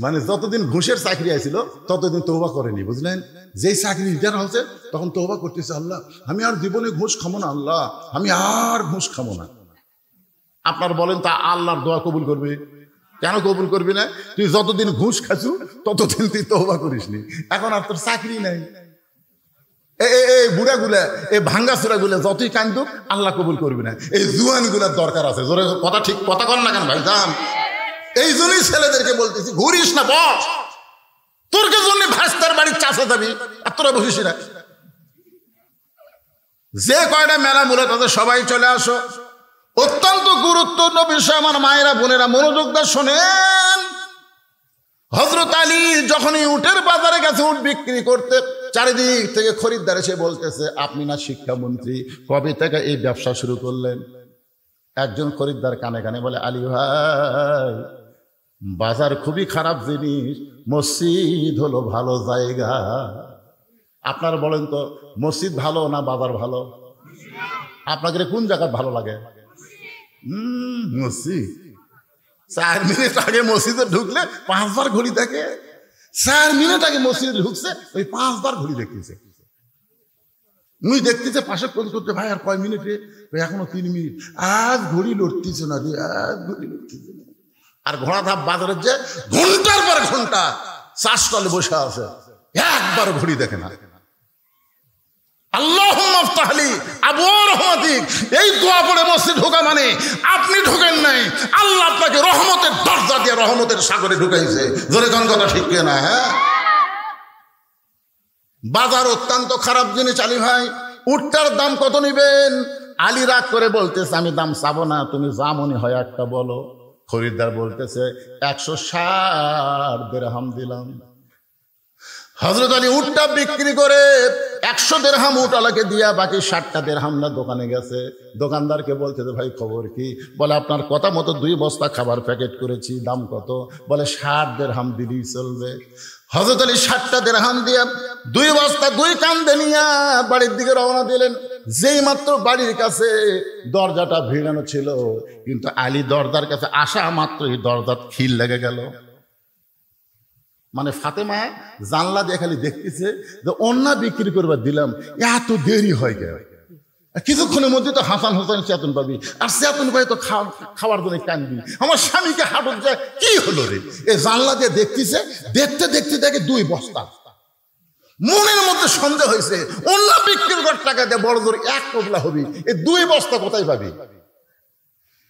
S1: মানে যতদিন ঘুষের চাকরি আছিল ততদিন তওবা করেনি, বুঝলেন? যেই চাকরি রিটায়ার হচ্ছে তখন তওবা করতেছে, আল্লাহ আমি আর জীবনে ঘুষ খাবো না, আল্লাহ আমি আর ঘুষ খাবো না। আপনার বলেন তা আল্লাহর দোয়া কবুল করবে? কেন কবুল করবি না? তুই যতদিন ঘুষ খাচ্ছু ততদিন তুই তওবা করিসনি, এখন আর তোর চাকরি নাই। এই বুড়াগুলা, এই ভাঙ্গাচোরাগুলা যতই কান্দুক আল্লাহ কবুল করবি না। এই জুয়ানগুলার দরকার আছে। জোরে কথা, ঠিক কথা কর না কেন ভাই যান? এই জন্যই ছেলেদেরকে বলতেছি ঘুরিস না, বস। তোর কে জন্য ভাস্তার বাড়ির চাষা যাবি আর তোরা বসিস না। যে কয়টা মেলা মূলত তাদের সবাই চলে আসো। অত্যন্ত গুরুত্বপূর্ণ বিষয় আমার মায়েরা বোনেরা, মনোযোগ দিয়ে শোনেন। হযরত আলী যখনই উটের বাজারে গেছে উট বিক্রি করতে, চারিদিক থেকে খরিদ্দার এসে বলতেছে, আপনি না শিক্ষামন্ত্রী, কবে থেকে এই ব্যবসা শুরু করলেন? একজন খরিদ্দার কানে কানে বলে, আলী ভাই বাজার খুবই খারাপ জিনিস, মসজিদ হলো ভালো জায়গা। আপনার বলেন তো মসজিদ ভালো না বাজার ভালো? আপনাকে কোন জায়গা ভালো লাগে? মসজিদ। 4 মিনিট আগে মসজিদে ঢুকলে 5 বার ঘড়ি থাকে। 4 মিনিট আগে মসজিদে ঢুকছে, ওই 5 বার ঘড়ি দেখতেছে। মুই দেখতেছে পাশে ফোন করতে, ভাই আর কয় মিনিটে? এখনো 3 মিনিট। আজ ঘড়ি লড়তেছে না রে, আজ ঘড়ি লড়তেছে না। আর ঘোড়া ধাপ বাজারের যে ঘন্টার পর ঘন্টা চাষ তলে বসে আছে, একবার ঘড়ি দেখে না। আল্লাহুম্মা আফতাহলি আবওয়াব রাহমাতিক, এই দোয়া পড়ে মসজিদ ঢোকা মানে আপনি ঢোকেন নাই, আল্লাহ আপনাকে রহমতের দরজা দিয়ে রহমতের সাগরে ঢুকাইছে। জোরে কোন কথা ঠিক না? হ্যাঁ, বাজার অত্যন্ত খারাপ জিনিস। আলী ভাই উটটার দাম কত নিবেন? আলী রাগ করে বলতেছে, আমি দাম চাবো না, তুমি যা মনে হয় একটা বলো। খরিদ্দার বলতেছে 160 দিরহাম দিলাম। হযরত আলী উটটা বিক্রি করে 100 দিরহাম উটওয়ালাকে দিয়া বাকি 60টা দিরহাম না দোকানে গেছে। দোকানদারকে বলতেছে, ভাই খবর কি? বলে আপনার কথা মতো 2 বস্তা খাবার প্যাকেট করেছি, দাম কত? বলে 60 দিরহাম দিলেই চলবে। হযরত আলী 60টা দিরহাম দিয়া 2 বস্তা 2 কান্দে নিয়া বাড়ির দিকে রওনা দিলেন। যেই মাত্র বাড়ির কাছে দরজাটা ভিড়ানো ছিল, কিন্তু আলী দরজার কাছে আসা মাত্রই দরজার খিল লেগে গেল। মানে ফাতেমা জানলা দিয়ে খালি দেখতেছে যে অন্যা বিক্রি করবার দিলাম, এত দেরি হয় গেল। কিছুক্ষণের মধ্যে তো হাসান হোসেন চেতন পাবি, আর চেতন পাই তো খাওয়ার জন্য কানবি। আমার স্বামীকে হাঁটুর যায়, কি হলো রে? এ জানলা দিয়ে দেখতেছে, দেখতে দেখতে দেখে 2 বস্তা। মনের মধ্যে সন্দেহ হয়েছে, অন্য বিক্রি করার টাকা দিয়ে বড় জোর 1 কবলা হবি, এই 2 বস্তা কোথায় পাবি?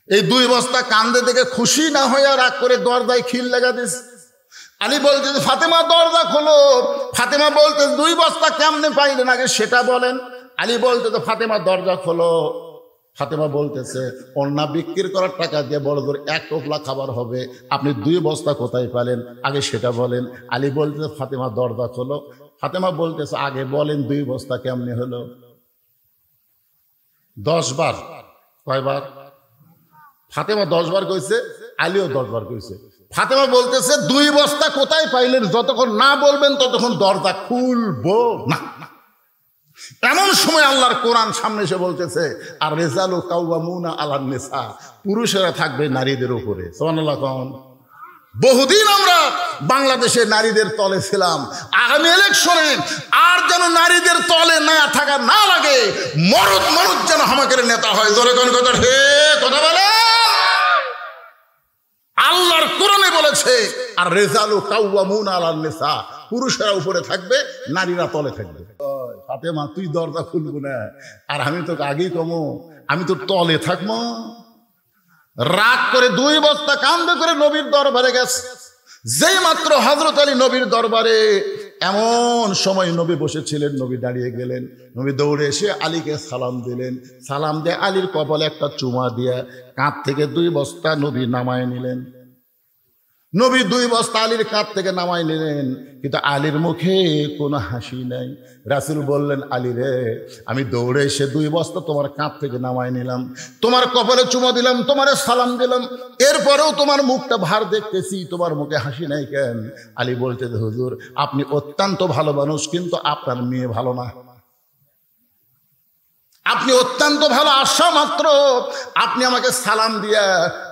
S1: এই 2 বস্তা কান্দে দেখে খুশি না হয়ে রাগ করে দরজায় খিল লাগা দিস। আলী বলতেছে, ফাতেমা দরজা খোলো। ফাতেমা বলতেছে, 2 বস্তা কেমনে পাইলেন আগে সেটা বলেন। আলী বলতেছে, ফাতেমা দরজা খোলো। ফাতেমা বলতেছে, অন্না বিক্রি করার টাকা দিয়ে বড় জোর 1 টোপলা খাবার হবে, আপনি 2 বস্তা কোথায় পেলেন আগে সেটা বলেন। আলী বলতেছে, ফাতেমা দরজা খোলো। ফাতেমা বলতেছে, আগে বলেন 2 বস্তা কেমনে হলো? 10 বার। কয়বার? ফাতেমা 10 বার কইছে, আলীও 10 বার কইছে। ফাতেমা বলতেছে, 2 বস্তা কোথায় পাইলেন যতক্ষণ না বলবেন ততক্ষণ দরজা খুলবো না। এমন সময় আল্লাহর কোরআন সামনে এসে বলতেছে, আর রিজালু কাওয়ামুনা আলান নিসা, পুরুষেরা থাকবে নারীদের উপরে। সুবহানাল্লাহ। বহুদিন আমরা বাংলাদেশে নারীদের তলে ছিলাম, আগামী ইলেকশনে আর যেন নারীদের তলে না থাকা না লাগে, মরদ মানুষ যেন আমাকে নেতা হয়। জোরে কোন কথা, হে কথা বলে। আল্লাহর কোরআনে বলেছে, আর রিজালু কাওয়ামুনা আলান নিসা, পুরুষেরা উপরে থাকবে, নারীরা তলে থাকবে। ফাতেমা তুই দরজা খুলবো না, আর আমি তোকে আগেই কমো, আমি তো তলে থাকবো। রাগ করে 2 বস্তা কান্দে করে নবীর দরবারে গেছে। যেই মাত্র হযরত আলী নবীর দরবারে, এমন সময় নবী বসেছিলেন, নবী দাঁড়িয়ে গেলেন। নবী দৌড়ে এসে আলীকে সালাম দিলেন। সালাম দিয়ে আলীর কপালে একটা চুমা দিয়া কাঁধ থেকে 2 বস্তা নবী নামায় নিলেন। নবী 2 বস্তা আলীর কাঁধ থেকে নামায় নিলেন, কিন্তু আলীর মুখে কোনো হাসি নাই। রাসূল বললেন, আলী রে, আমি দৌড়ে এসে 2 বস্তা তোমার কাঁধ থেকে নামায় নিলাম, তোমার কপালে চুমা দিলাম, তোমার সালাম দিলাম, এরপরেও তোমার মুখটা ভার দেখতেছি, তোমার মুখে হাসি নাই কেন? আলী বলতে, হুজুর আপনি অত্যন্ত ভালো মানুষ, কিন্তু আপনার মেয়ে ভালো না। আপনি অত্যন্ত ভালো আসা মাত্র আপনি আমাকে সালাম দিয়া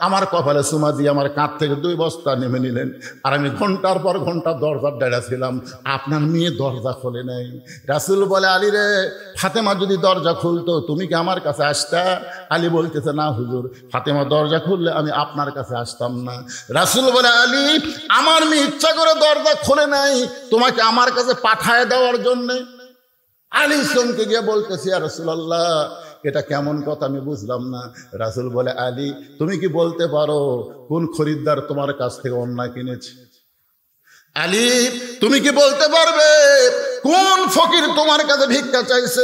S1: আমার কপালে চুমা দিয়ে আমার কাঁধ থেকে 2 বস্তা নেমে নিলেন। আর আমি ঘন্টার পর ঘন্টা দরজার ডাড়া ছিলাম, আপনার মেয়ে দরজা খোলে নাই। রাসূল বলে, আলী রে, ফাতেমা যদি দরজা খুলতো তুমি কি আমার কাছে আসতা? আলী বলতেছে, না হুজুর, ফাতেমা দরজা খুললে আমি আপনার কাছে আসতাম না। রাসূল বলে, আলী, আমার মেয়ে ইচ্ছা করে দরজা খোলে নাই তোমাকে আমার কাছে পাঠায় দেওয়ার জন্যে। আলী চমকে গিয়ে বলতেছি, ইয়া রাসূলুল্লাহ, এটা কেমন কথা আমি বুঝলাম না। রাসূল বলে, আলী, তুমি কি বলতে পারো কোন খরিদ্দার তোমার কাছ থেকে অন্যায় কিনেছে? আলী, তুমি কি বলতে পারবে কোন ফকির তোমার কাছে ভিক্ষা চাইছে?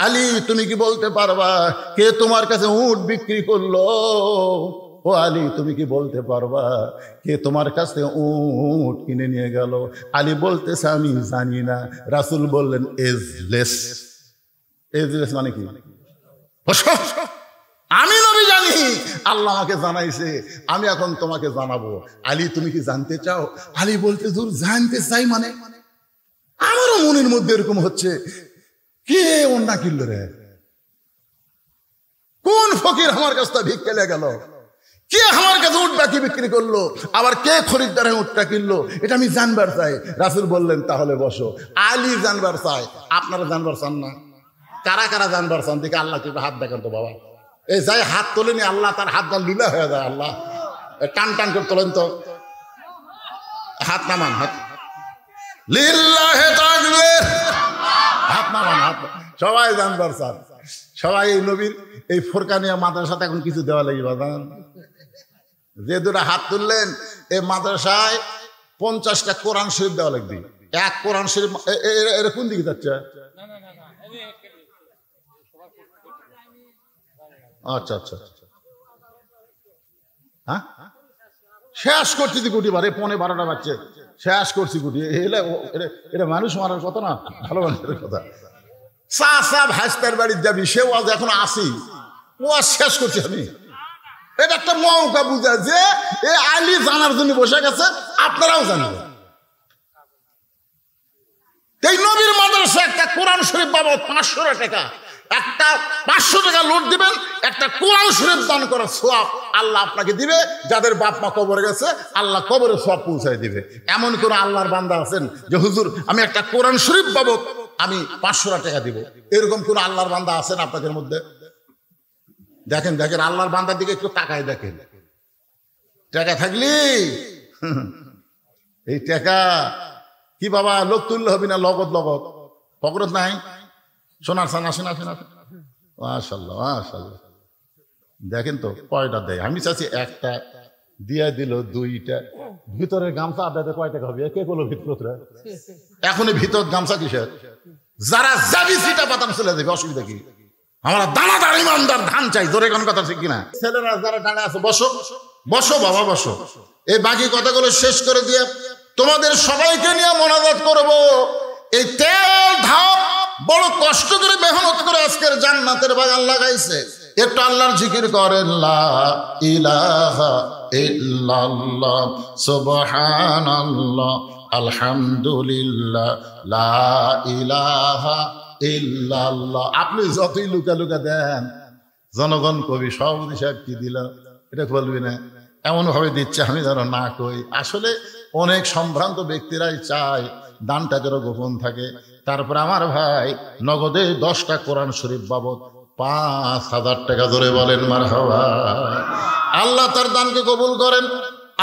S1: আলী, তুমি কি বলতে পারবা কে তোমার কাছে উট বিক্রি করলো? ও আলী, তুমি কি বলতে পারবা কে তোমার কাছ থেকে উট কিনে নিয়ে গেল? আলী বলতেছে, আমি জানি না। রাসূল বললেন, এজলেস। এজলেস মানে কি? আমি নবী জানি, আল্লাহ আমাকে জানাইছে, আমি এখন তোমাকে জানাবো। আলী, তুমি কি জানতে চাও? আলী বলতে, দূর, জানতে চাই মানে? আমারও মনের মধ্যে এরকম হচ্ছে, কে অন্যা কিনলো রে? কোন ফকির আমার কাছ থেকে ভিক্ষা লেগে গেল? কে আমার কাছে উটটা কি বিক্রি করলো? আবার কে খরিদ্দারে উটটা কিনলো? এটা আমি জানবার চাই। রাসূল বললেন, তাহলে বসো। আলী জানবার চাই, আপনারা জানবার চান না? কারা কারা জানবার চান? দিকে আল্লাহ কি হাত দেখেন তো বাবা। এই যাই হাত তোলেনি, আল্লাহ তার হাতটা লুলা হয়ে যায়। আল্লাহ টান টান করে তোলেন তো, হাত নামান, হাত লিল্লাহি তাকবীর, হাত নামান, হাত। সবাই জানবার চান, সবাই এই নবীর এই ফোরকানিয়া মাদ্রাসাতে এখন কিছু দেওয়া লাগবে। যে 2টা হাত তুললেন, এই মাদ্রাসায় 50টা কোরআন শরীফ দেওয়া লাগবে। এক কোরআন শরীফ এরা কোন দিকে যাচ্ছে? আচ্ছা আচ্ছা, হ্যাঁ, শেষ করছি গুটি বারে 11:30 বাজছে, শেষ করছি গুটি। এটা মানুষ মারার কথা না, ভালো মানুষের কথা। চাচা ভাইস্তার বাড়ির যাবি, সেও আজ এখন আসি, ও আজ শেষ করছি আমি। এটা একটা মৌকা বুঝা যে এ আলী জানার জন্য বসে গেছে, আপনারাও জানবেন। এই নবীর মাদ্রাসা একটা কোরআন শরীফ বাবদ 500 টাকা, একটা 500 টাকা লোড দিবেন, একটা কোরআন শরীফ দান করার সওয়াব আল্লাহ আপনাকে দিবে। যাদের বাপ মা কবরে গেছে, আল্লাহ কবরে সওয়াব পৌঁছায় দিবে। এমন কোন আল্লাহর বান্দা আছেন যে হুজুর আমি একটা কোরআন শরীফ বাবদ আমি 500 টাকা দিব? এরকম কোন আল্লাহর বান্দা আছেন আপনাদের মধ্যে? দেখেন দেখেন, আল্লাহর বান্দার দিকে একটু তাকায় দেখেন। টাকা থাকলি এই টাকা কি বাবা লোক তুললে হবে না? লগত লগত পকরত নাই, সোনার সান আসে না, আসে না। মাশাআল্লাহ মাশাআল্লাহ, দেখেন তো কয়টা দেয়। আমি চাচ্ছি একটা দিয়া দিল, 2টা ভিতরের গামছা আদাতে কয় টাকা হবে? কে বলো ভিতর? এখনই ভিতর গামছা কিসের? যারা যাবি সেটা বাতাম চলে যাবে, অসুবিধা কি? আমরা দানাদার ইমানদার ধান চাই, জোরে কোন কথা ঠিক কিনা? ছেলেরা যারা দাঁড়া আছে, বসো বসো বাবা বসো। এই বাকি কথাগুলো শেষ করে দিয়ে তোমাদের সবাইকে নিয়ে মোনাজাত করব। এই তেল ধাপ বড় কষ্ট করে মেহনত করে আজকের জান্নাতের বাগান লাগাইছে। একটু আল্লাহর জিকির করেন, লা ইলাহা ইল্লাল্লাহ সুবহানাল্লাহ আলহামদুলিল্লাহ লা ইলাহা ইল্লাল্লাহ। আপনি যতই লুকা লুকা দেন, জনগণ কবি সভাপতি সাহেব কি দিল এটা বলবি না, এমন ভাবে দিচ্ছে আমি যেন না কই। আসলে অনেক সম্ভ্রান্ত ব্যক্তিরাই চায় দানটা যেন গোপন থাকে। তারপর আমার ভাই নগদে 10টা কোরআন শরীফ বাবদ 5,000 টাকা ধরে বলেন মারহাবা। আল্লাহ তার দানকে কবুল করেন।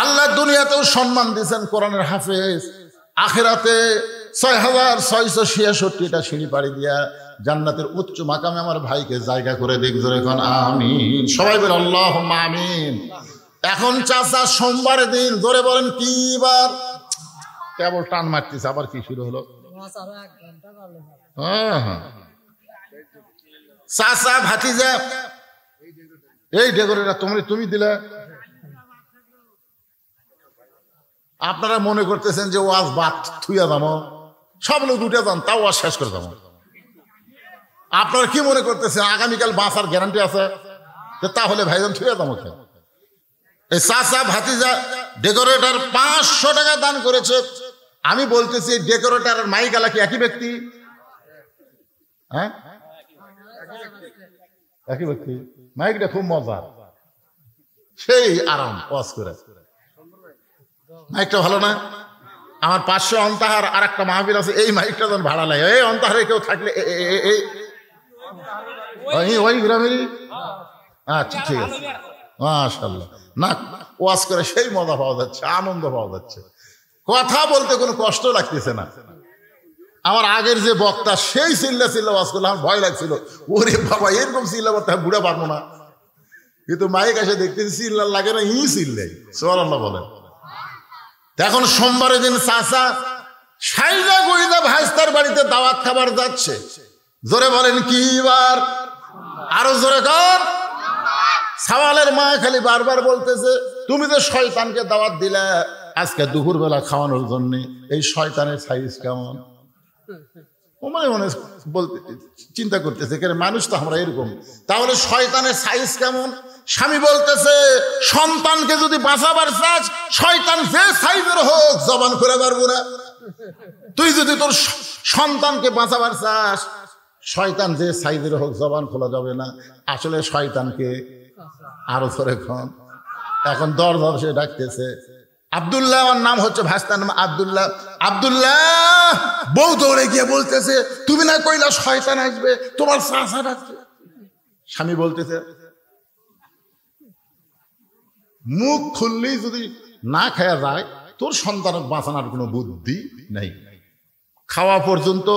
S1: আল্লাহ দুনিয়াতেও সম্মান দিয়েছেন কোরআনের হাফেজ, আখিরাতে 6,666টা সিঁড়ি পাড়ি দিয়া জান্নাতের উচ্চ মাকামে আমার ভাইকে জায়গা করে দিক, জোরে কোন আমিন। সবাই বলে আল্লাহুম্মা আমিন। এখন চাচা সোমবারের দিন, জোরে বলেন কি বার? কেবল টান মারতেছে, আবার কি শুরু হলো? চাচা ভাতিজা এই ডেকোরেটর তুমি দিলে। আপনারা মনে করতেছেন যে ওয়াজ বাদ থুইয়া দামো, সব লোক উঠে যান, তাও ওয়াজ শেষ করে দামো। আপনারা কি মনে করতেছেন আগামীকাল বাঁচার গ্যারান্টি আছে? তাহলে ভাইজান থুইয়া দামো। এই চাচা ভাতিজা ডেকোরেটর 500 টাকা দান করেছে। আমি বলতেছি ডেকোরেটর আর মাইকালা কি একই ব্যক্তি? হ্যাঁ, একই ব্যক্তি। মাইকটা খুব মজা, সেই আরাম ওয়াজ করে। মাইকটা ভালো না? আমার 500 অন্তাহার আর একটা মাহফিল আছে, এই মাইকটা যখন ভাড়া লাগে, এই অন্তাহারে কেউ থাকলে ওই গ্রামেরই। আচ্ছা ঠিক আছে, মাশাআল্লাহ। না, ওয়াজ করে সেই মজা পাওয়া যাচ্ছে, আনন্দ পাওয়া যাচ্ছে, কথা বলতে কোনো কষ্ট লাগতেছে না। আমার আগের যে বক্তা সেই চিল্লা চিল্লা ওয়াজ করলে আমার ভয় লাগছিল, ওরে বাবা এরকম চিল্লা বলতে বুড়া পারবো না। কিন্তু মাইক এসে দেখতেছি চিল্লা লাগে না, চিল্লাই। সুবহানাল্লাহ বলেন। এখন সোমবারের দিন চাচা সাইজা গইদা ভাইস্তার বাড়িতে দাওয়াত খাবার যাচ্ছে। জোরে বলেন কি বার? আরো জোরে কর। সওয়ালের মা খালি বারবার বলতেছে, তুমি তো শয়তানকে দাওয়াত দিলা আজকে দুপুরবেলা খাওয়ানোর জন্য, এই শয়তানের সাইজ কেমন? ও মনে মনে বলতে চিন্তা করতেছে, মানুষ তো আমরা এরকম, তাহলে শয়তানের সাইজ কেমন? স্বামী বলতেছে, সন্তানকে যদি বাঁচাবার চাস, শয়তান যে সাইজের হোক জবান খুলে পারবো না। তুই যদি তোর সন্তানকে বাঁচাবার চাস, শয়তান যে সাইজের হোক জবান খোলা যাবে না। আসলে শয়তানকে আরো ধরে খন। এখন দরজা সে ডাকতেছে, আব্দুল্লাহ, আমার নাম হচ্ছে ভাস্তার নাম আব্দুল্লাহ। আব্দুল্লাহ, বউ দৌড়ে গিয়ে বলতেছে, তুমি না কইলা শয়তান আসবে, তোমার চাচা ডাকছে। স্বামী বলতেছে, মুখ খুললেই যদি না খাওয়া যায়, তোর সন্তান বাঁচানোর কোনো বুদ্ধি নাই। খাওয়া পর্যন্ত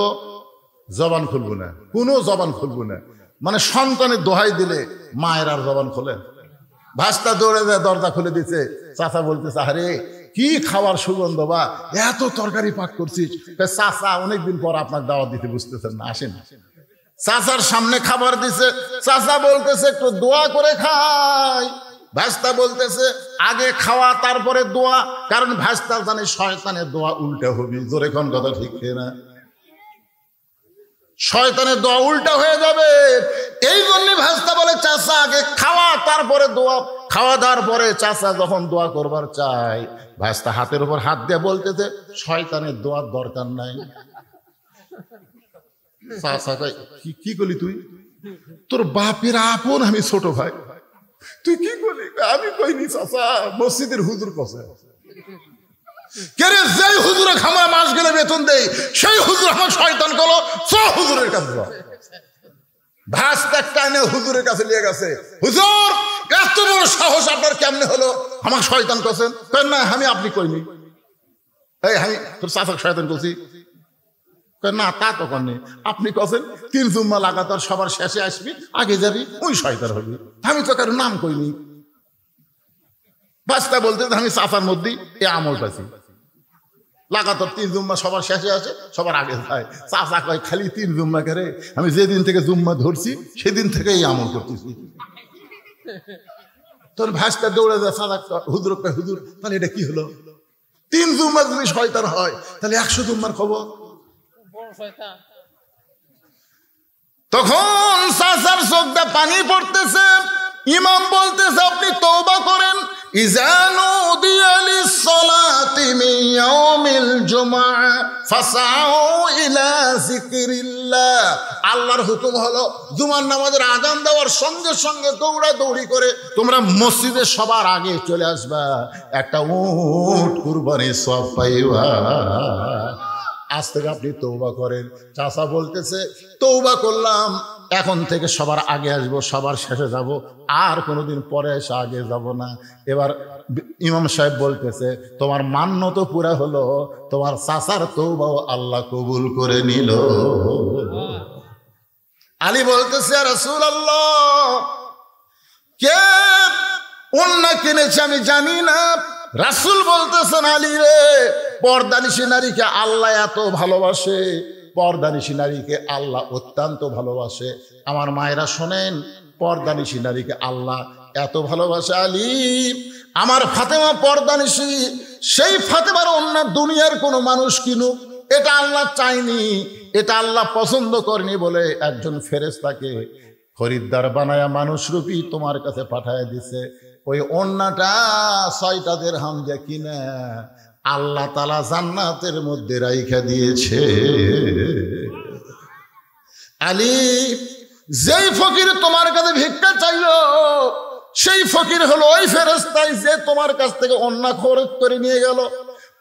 S1: জবান খুলবো না, কোনো জবান খুলবো না। মানে সন্তানের দোহাই দিলে মায়ের আর জবান খোলে? ভাস্তা দৌড়ে যায়, দরজা খুলে দিচ্ছে। চাচা বলতেছে, আরে কি খাওয়ার সুগন্ধ, বা এত তরকারি পাক করছিস। চাচা অনেকদিন পর আপনার দাওয়াত দিতে, বুঝতেছেন না, আসেন। চাচার সামনে খাবার দিছে, চাচা বলতেছে একটু দোয়া করে খাই। ভাস্তা বলতেছে আগে খাওয়া তারপরে দোয়া, কারণ ভাস্তা জানে শয়তানের দোয়া উল্টা হবে। জোরে কোন কথা ঠিক না? শয়তানের দোয়া উল্টা হয়ে যাবে। এই জন্য ভাস্তা বলে চাচা আগে খাওয়া তারপরে দোয়া। খাওয়া দাওয়ার পরে চাচা যখন দোয়া করবার চায়, ভাস্তা হাতের উপর হাত দিয়ে বলতেছে, শয়তানের দোয়ার দরকার নাই। চাচা কয়, কি করলি তুই? তোর বাপের আপন আমি ছোট ভাই, তুই কি করলি? আমি কইনি চাচা, মসজিদের হুজুর কসে। যেই হুজুরে খামা মাস গেলে বেতন দেই, সেই হুজুর আমার শয়তান করলো, হুজুরের কাছে ভাস্তা টাইনে হুজুরের কাছে নিয়ে গেছে। হুজুর, এত বড় সাহস আপনার কেমনে হলো আমার শয়তান করছেন? না, আমি আপনি কইনি, এই আমি তোর চাচা শয়তান করছি। না, তা তো করেনি, আপনি কছেন 3 জুম্মা লাগাতার সবার শেষে আসবি, আগে যাবি, ওই শয়তান হবি। আমি তো কারো নাম কইনি। ভাস্তা বলতে আমি চাচার মধ্যেই এ আমল পাইছি, লাগাতার 3 জুম্মা সবার শেষে আসে, সবার আগে যায়। চাচা কয়, খালি 3 জুম্মা করে, আমি যেদিন থেকে জুম্মা ধরছি সেদিন থেকে এই আমল করতেছি। তোর ভাস্তা দৌড়ে যায়, চাচা হুজুর কয়, হুজুর তাহলে এটা কি হলো? 3 জুম্মা যদি শয়তান হয়, তাহলে 100 জুম্মার খবর। তখন চাচার চোখ দিয়ে পানি পড়তেছে। ইমাম বলতেছে, আপনি তওবা করেন। ইযা নুদিয়া লিস-সালাতি মিন ইয়াউমিল জুমআহ ফাসআউ ইলা যিকরিল্লাহ। আল্লাহর হুকুম হলো, জুমার নামাজের আযান দেওয়ার সঙ্গে সঙ্গে দৌড়াদৌড়ি করে তোমরা মসজিদে সবার আগে চলে আসবা, একটা উট কুরবানির সওয়াব পাইবা। আজ থেকে আপনি তওবা করেন। চাচা বলতেছে, তওবা করলাম, এখন থেকে সবার আগে আসবো, সবার শেষে যাব, আর কোনোদিন পরে এসে আগে যাব না। এবার ইমাম সাহেব বলতেছে, তোমার মান্যত পুরা হলো, তোমার চাচার তওবাও আল্লাহ কবুল করে নিল। আলী বলতেছে, রাসূলুল্লাহ, কে ওন্না কিনেছে আমি জানি না। রাসূল বলতেছেন, আলী রে, পর্দানিশী নারীকে আল্লাহ এত ভালোবাসে, পর্দানিশী নারীকে আল্লাহ অত্যন্ত ভালোবাসে। আমার মায়েরা শোনেন, পর্দানিশী নারীকে আল্লাহ এত ভালোবাসে। আলী, আমার ফাতেমা পর্দানিশী, সেই ফাতেমার অন্য দুনিয়ার কোনো মানুষ কিনুক, এটা আল্লাহ চায়নি, এটা আল্লাহ পছন্দ করেনি বলে একজন ফেরেশতাকে খরিদ্দার বানায়া মানুষরূপী তোমার কাছে পাঠায় দিছে। ওই ওন্নাটা 6টা দিরহাম দিয়ে কিনা আল্লাহ তাআলা জান্নাতের মধ্যে রাইখা দিয়েছে। আলী, যেই ফকির তোমার কাছে ভিক্ষা চাইলো সেই ফকির হলো ওই ফেরেশতাই যে তোমার কাছ থেকে অন্যায় খরচ করে নিয়ে গেল।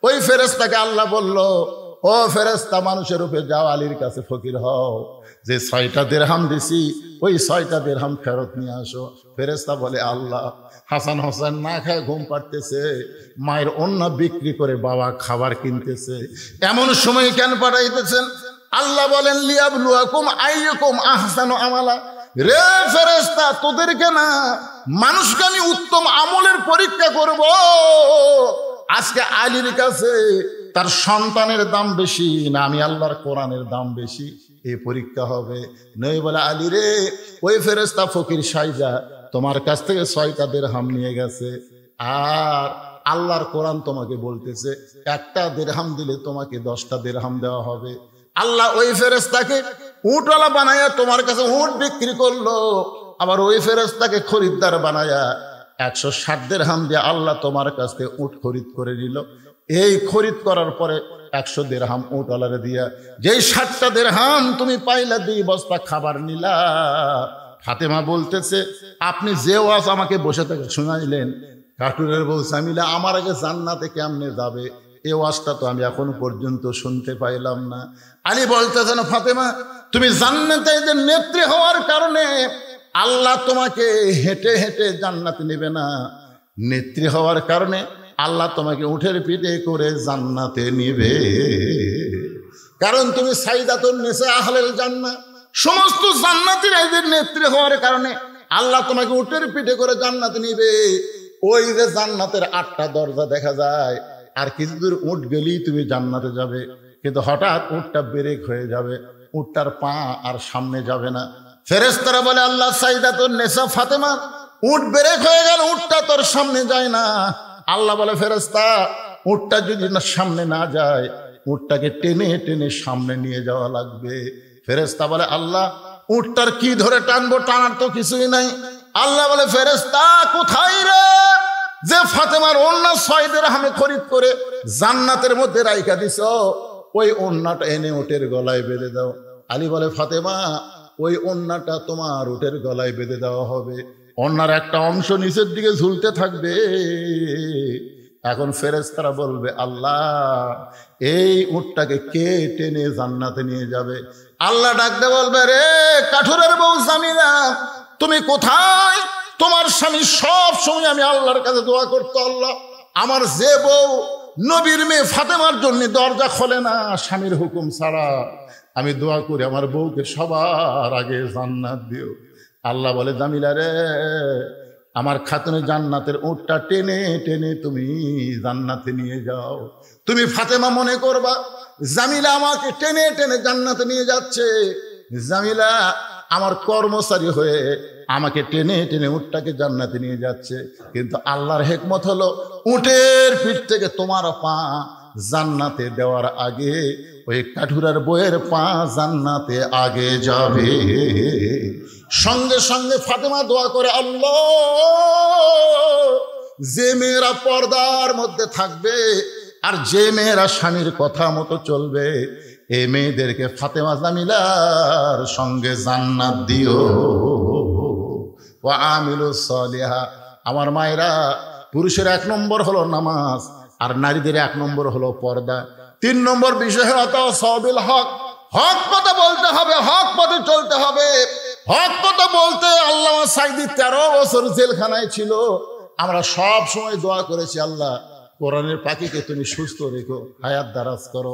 S1: ওই ফেরেশতাকে আল্লাহ বলল, ও ফেরেশতা, মানুষের উপরে যাও, আলীর কাছে ফকির হও, যে 6টা দিরহাম দিছি ওই 6টা দিরহাম ফেরত নিয়ে আসো। ফেরেশতা বলে, আল্লাহ, হাসান হোসেন না খায় ঘুম পাড়তেছে, মায়ের অন্যায় বিক্রি করে বাবা খাবার কিনতেছে, এমন সময় কেন পাঠাইতেছেন? আল্লাহ বলেন, লিয়াবলুয়াকুম আইয়ুকুম আহসানু আমালা। রে ফেরেশতা, তোদেরকে না, মানুষকে আমি উত্তম আমলের পরীক্ষা করব। আজকে আলীর কাছে তার সন্তানের দাম বেশি না আমি আল্লাহর কোরআনের দাম বেশি, এই পরীক্ষা হবে। নই বলে, আলী রে, ওই ফেরেশতা ফকির সাইজা তোমার কাছ থেকে 6টা দিরহাম নিয়ে গেছে, আর আল্লাহর কোরআন তোমাকে বলতেছে একটা দিরহাম দিলে তোমাকে 10টা দিরহাম দেওয়া হবে। আল্লাহ ওই ফেরেশতাকে উটওয়ালা বানায়া তোমার কাছে উট বিক্রি করলো, আবার ওই ফেরেশতাকে খরিদ্দার বানায়া 160 দিরহাম দিয়ে আল্লাহ তোমার কাছ থেকে উট খরিদ করে নিল। এই খরিদ করার পরে 100 দিরহাম উটওয়ালারে দিয়া যেই 60টা দিরহাম তুমি পাইলা 2 বস্তা খাবার নিলা। ফাতেমা বলতেছে, আপনি যে ওয়াজ আমাকে বসে থেকে শুনাইলেন, কাটুরের বউ জামিলা আমার আগে জান্নাতে কেমনে যাবে, এই ওয়াজটা তো আমি এখনো পর্যন্ত শুনতে পাইলাম না। আলী বলতেছেন, ফাতেমা, তুমি জান্নাতে যে নেত্রী হওয়ার কারণে আল্লাহ তোমাকে হেঁটে হেঁটে জান্নাতে নেবে না, নেত্রী হওয়ার কারণে আল্লাহ তোমাকে উঠের পিঠে করে জান্নাতে নিবে। কারণ তুমি সাইদাতুন নিসা আহলেল জান্নাহ, সমস্ত জান্নাতীর এদের নেত্রী হওয়ার কারণে আল্লাহ তোমাকে উঠের পিঠে করে জান্নাতে নিবে। ওই যে জান্নাতের 8টা দরজা দেখা যায়, আর কিছু দূর উঠ গেলেই তুমি জান্নাতে যাবে, কিন্তু হঠাৎ উটটা ব্রেক হয়ে যাবে, উটটার পা আর সামনে যাবে না। ফেরেশতারা বলে, আল্লাহ, সাইদাতুন নিসা ফাতেমা, উট ব্রেক হয়ে গেল, উটটা তোর সামনে যায় না। আল্লাহ বলে, ফেরেশতা, উটটা যদি না সামনে না যায়, উটটাকে টেনে টেনে সামনে নিয়ে যাওয়া লাগবে। ফেরেশতা বলে, আল্লাহ, উটটার কি ধরে টানবো, টানার তো কিছুই নাই। আল্লাহ বলে, ফেরেশতা, কোথায় রে যে ফাতেমার ওন্না 6 দিরহামে খরিদ করে জান্নাতের মধ্যে রাইখা দিছ, ওই ওন্নাটা এনে উটের গলায় বেঁধে দাও। আলী বলে, ফাতেমা, ওই ওন্নাটা তোমার উটের গলায় বেঁধে দেওয়া হবে, ওন্নার একটা অংশ নিচের দিকে ঝুলতে থাকবে। এখন ফেরেশতারা বলবে, আল্লাহ, এই উটটাকে কে টেনে জান্নাতে নিয়ে যাবে? আল্লাহ ডাকতে বলবে, রে কাঠুরের বউ জামিলা, তুমি কোথায়? তোমার স্বামী সব সময় আমি আল্লাহর কাছে দোয়া করতো, আল্লাহ, আমার যে বউ নবীর মেয়ে ফাতেমার জন্য দরজা খোলে না স্বামীর হুকুম ছাড়া, আমি দোয়া করি আমার বউকে সবার আগে জান্নাত দিও। আল্লাহ বলে, জামিলা রে, আমার খাতুনে জান্নাতের উটটা টেনে টেনে তুমি জান্নাতে নিয়ে যাও। তুমি ফাতেমা মনে করবা জামিলা আমাকে টেনে টেনে জান্নাতে নিয়ে যাচ্ছে, জামিলা আমার কর্মচারী হয়ে আমাকে টেনে টেনে উটটাকে জান্নাতে নিয়ে যাচ্ছে। কিন্তু আল্লাহর হিকমত হলো, উটের পিঠ থেকে তোমার পা জান্নাতে দেওয়ার আগে ওই কাঠুরার বইয়ের পা জান্নাতে আগে যাবে। সঙ্গে সঙ্গে ফাতেমা দোয়া করে, আল্লাহ, যে মেয়েরা পর্দার মধ্যে থাকবে আর যে মেয়েরা স্বামীর কথা মতো চলবে, এই মেয়েদেরকে ফাতেমা জামিলার সঙ্গে জান্নাত দিও। ওয়া আমিলুস সালিহা। আমার মায়েরা, পুরুষের 1 নম্বর হলো নামাজ, আর নারীদের 1 নম্বর হলো পর্দা। 3 নম্বর বিষয় হলো সাবিল হক। হক কথা বলতে হবে, হক পথে চলতে হবে। হক কথা বলতে আল্লামা সাঈদী 13 বছর জেলখানায় ছিল। আমরা সব সময় দোয়া করেছি, আল্লাহ, কোরআনের পাখিকে তুমি সুস্থ রেখো, হায়াত দারাজ করো।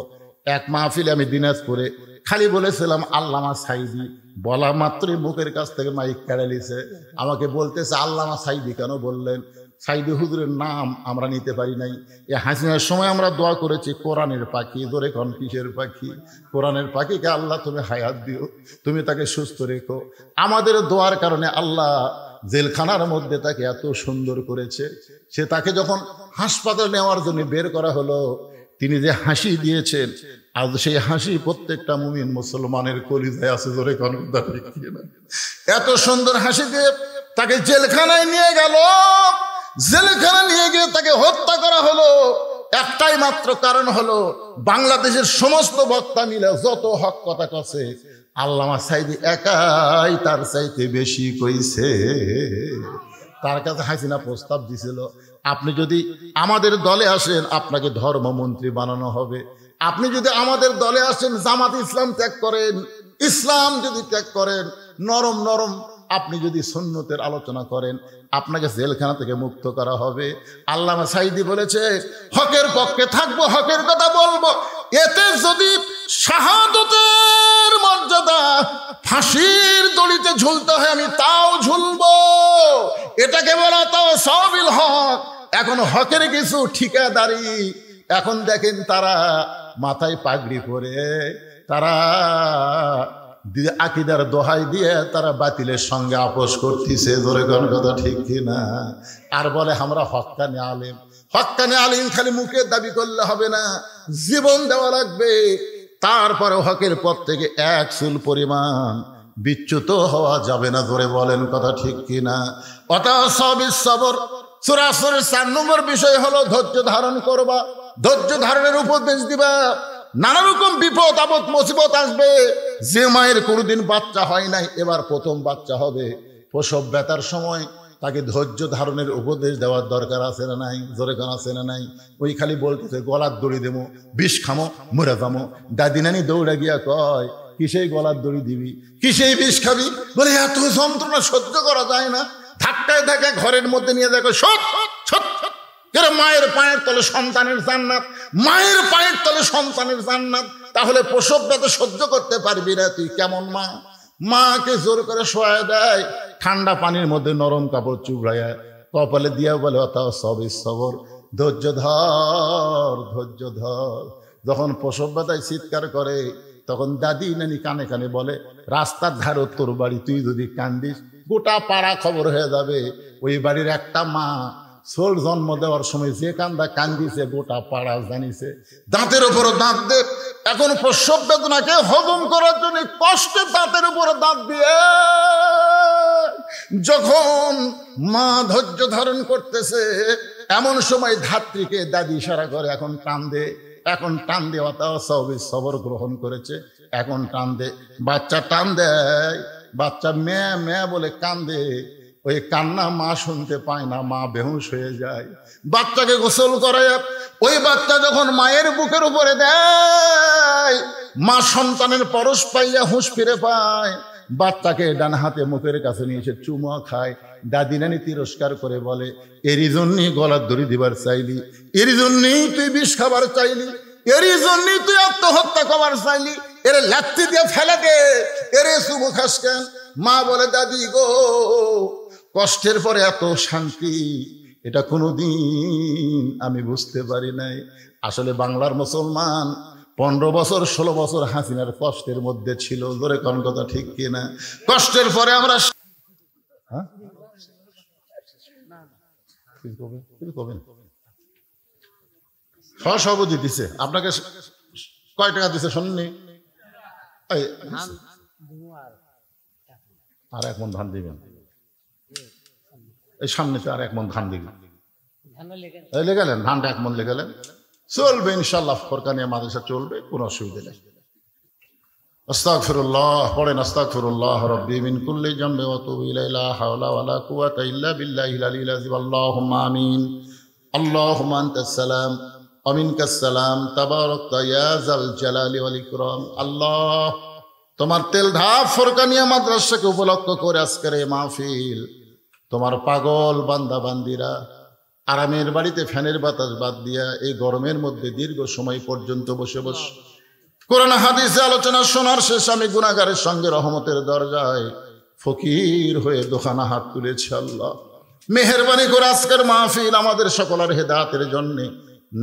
S1: এক মাহফিলে আমি দিনাজপুরে খালি বলেছিলাম আল্লামা সাঈদী, বলা মাত্রই মুখের কাছ থেকে মাইক কেড়ে নিছে। আমাকে বলতেছে, আল্লামা সাঈদী কেন বললেন? সাঈদী হুজুরের নাম আমরা নিতে পারি নাই। এই হাসিনার সময় আমরা দোয়া করেছি, কোরআনের পাখি, ধরে কোন কিসের পাখি? কোরআনের পাখিকে আল্লাহ তুমি হায়াত দিও, তুমি তাকে সুস্থ রেখো। আমাদের দোয়ার কারণে আল্লাহ জেলখানার মধ্যে তাকে এত সুন্দর করেছে। সে তাকে যখন হাসপাতালে নেওয়ার জন্য বের করা হলো, তিনি যে হাসি দিয়েছেন, আজ সেই হাসি প্রত্যেকটা মুমিন মুসলমানের কলিজায় আছে, জোরে কোন এত সুন্দর হাসি দিয়ে তাকে জেলখানায় নিয়ে গেল। জেলখানা নিয়ে গিয়ে তাকে হত্যা করা হলো। একটাই মাত্র কারণ হলো বাংলাদেশের সমস্ত বক্তা মিলে যত হক কথা কছে আল্লামা সাঈদী একাই তার চাইতে বেশি কইছে। তার কাছে হাসিনা প্রস্তাব দিছিল, আপনি যদি আমাদের দলে আসেন আপনাকে ধর্মমন্ত্রী বানানো হবে, আপনি যদি আমাদের দলে আসেন জামাত ইসলাম ত্যাগ করেন, ইসলাম যদি ত্যাগ করেন, নরম নরম আপনি যদি সুন্নতের আলোচনা করেন আপনাকে জেলখানা থেকে মুক্ত করা হবে। আল্লামা সাঈদী বলেছে হকের পক্ষে থাকবো, হকের কথা বলবো, এতে যদি শাহাদতের মর্যাদা ফাঁসির দড়িতে ঝুলতে হয় আমি তাও ঝুলবো। এটাকে বলা তাও সাবিল হক। এখন হকের কিছু ঠিকাদারি, এখন দেখেন তারা মাথায় পাগড়ি পরে তারা আকিদার দোহাই দিয়ে তারা বাতিলের সঙ্গে আপোষ করতেছে। ধরে কোন কথা ঠিক কিনা? আর বলে আমরা হক্কানি আলেম। হক্কানি আলেম খালি মুখে দাবি করলে হবে না, জীবন দেওয়া লাগবে। তারপরে হকের পথ থেকে এক চুল পরিমাণ বিচ্যুত হওয়া যাবে না। ধরে বলেন কথা ঠিক কিনা? সবর সূরা আসরের 4 নম্বর বিষয় হলো ধৈর্য ধারণ করবা, ধৈর্য ধারণের উপদেশ দিবা। নানা রকম বিপদ আপদ মুসিবত আসবে। যে মায়ের কোনোদিন বাচ্চা হয় নাই এবার প্রথম বাচ্চা হবে, প্রসব ব্যথার সময় তাকে ধৈর্য ধারণের উপদেশ দেওয়ার দরকার আছে না নাই? জোরে গান আছে না নাই? ওই খালি বলতেছে গলার দড়ি দেবো, বিষ খামো, মরে যাবো। দাদি নানি দৌড়া গিয়া কয় কিসেই গলার দড়ি দিবি, কিসেই বিষ খাবি? বলে এত যন্ত্রণা সহ্য করা যায় না। ধাক্কায় ধাক্কায় ঘরের মধ্যে নিয়ে দেখো সৎ সৎ সৎ। মায়ের পায়ের তলে সন্তানের জান্নাত, মায়ের পায়ের তলে সন্তানের জান্নাত। তাহলে প্রসব ব্যথা সহ্য করতে পারবি না তুই কেমন মা? মাকে জোর করে শোয়া দেয়, ঠান্ডা পানির মধ্যে নরম কাপড় চুবড়ায় কপালে দিয়া বলে অতাও সবই সবর, ধৈর্য ধর, ধৈর্য ধর। যখন প্রসব ব্যথায় চিৎকার করে তখন দাদি নানি কানে কানে বলে রাস্তার ধারে তোর বাড়ি, তুই যদি কান্দিস গোটা পাড়া খবর হয়ে যাবে। ওই বাড়ির একটা মা ছোট জন্ম দেওয়ার সময় যে কান্দা কান্দিছে গোটা পাড়া জানিছে। দাঁতের উপর দাঁত দে। এখন প্রসব বেদনাকে হজম করার জন্য কষ্টে দাঁতের উপর দাঁত দিয়ে যখন মা ধৈর্য ধারণ করতেছে এমন সময় ধাত্রীকে দাদি ইশারা করে এখন টান দে, এখন টান দেওয়া তাও সবই সবর গ্রহণ করেছে, এখন টান দে। বাচ্চা টান দেয়, বাচ্চা মেয়ে মেয়ে বলে কান্দে। ওই কান্না মা শুনতে পায় না, মা বেহুশ হয়ে যায়। বাচ্চাকে গোসল করে, ওই বাচ্চা যখন মায়ের বুকের উপরে দেয় মা সন্তানের পরশ পাইয়া হুঁশ ফিরে পায়। বাচ্চাকে ডান হাতে মুখের কাছে নিয়ে এসে চুমা খায়। দাদি নানি তিরস্কার করে বলে এরই জন্যই গলার দড়ি দিবার চাইলি, এরই জন্যই তুই বিষ খাবার চাইলি, এরই জন্যই তুই আত্মহত্যা করবার চাইলি, এর লাত্তি দিয়ে ফেলে দে, এরে চুমু খাস কেন? মা বলে দাদি গো কষ্টের পরে এত শান্তি এটা কোনোদিন আমি বুঝতে পারি নাই। আসলে বাংলার মুসলমান 15 বছর 16 বছর হাসিনার কষ্টের মধ্যে ছিল। ধরে কোন কথা ঠিক কিনা? কষ্টের পরে আমরা সভাপতি দিছে আপনাকে কয় টাকা দিছে শুননি? আর 1 মণ ধান দিবেন, এই সামনেতে আর 1 মণ ধান দিবেন। লেগেলেন ধানটা 1 মণ লেগেলেন, চলবে ইনশাল্লাহ। ফরকানিয়া মাদ্রাসা চলবে, কোনো অসুবিধা নেই। আস্তাগফিরুল্লাহ পড়েন, আস্তাগফিরুল্লাহ রাব্বি মিন কুল্লি জামবি ওয়া তুবু ইলাইহি লা হাওলা ওয়ালা কুওয়াতা ইল্লা বিল্লাহিল আলিয়্যিল আযীম। আল্লাহুম্মা আমিন। আল্লাহুম্মা আনতাস সালাম ওয়া মিনকাস সালাম তাবারাকতা ইয়া যাল জালালি ওয়াল ইকরাম। আল্লাহ তোমার তেল ধাপ ফরকানিয়া মাদ্রাসাকে উপলক্ষ করে আজকের এই মাহফিল তোমার পাগল বান্দা বান্দিরা আরামের বাড়িতে ফ্যানের বাতাস বাদ দিয়া এই গরমের মধ্যে দীর্ঘ সময় পর্যন্ত বসে বসে কোরআন হাদিসে আলোচনা শোনার শেষ আমি গুনাহগারের সঙ্গে রহমতের দরজায় ফকির হয়ে দোকানা হাত তুলেছি। আল্লাহ মেহেরবানি করে আজকের মাহফিল আমাদের সকলের হেদায়েতের জন্য,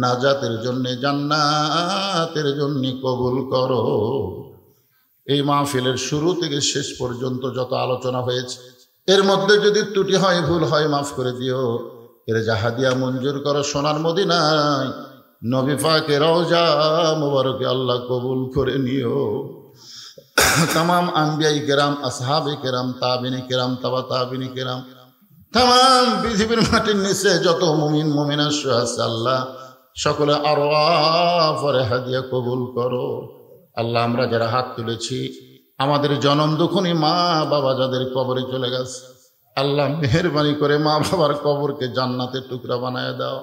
S1: নাজাতের জন্য, জান্নাতের জন্য কবুল করো। এই মাহফিলের শুরু থেকে শেষ পর্যন্ত যত আলোচনা হয়েছে এর মধ্যে যদি ত্রুটি হয়, ভুল হয়, মাফ করে দিও। এর জাহাদিয়া মঞ্জুর করো সোনার মদিনায় নবী পাকের রওজা মুবারকে আল্লাহ কবুল করে নিও। तमाम আম্বিয়াই কেরাম, আসহাবে কেরাম, তাবিনী কেরাম, তাবা তাবিনী কেরাম, तमाम পৃথিবীর মাটির নিচে যত মুমিন মুমিনা আছে আল্লাহ সকলে আরো পরে হাদিয়া কবুল করো। আল্লাহ আমরা যারা হাত তুলেছি আমাদের জনম দুঃখনী মা বাবা যাদের কবরে চলে গেছে, আল্লাহ মেহেরবানি করে মা বাবার কবরকে জান্নাতের টুকরা বানায় দাও।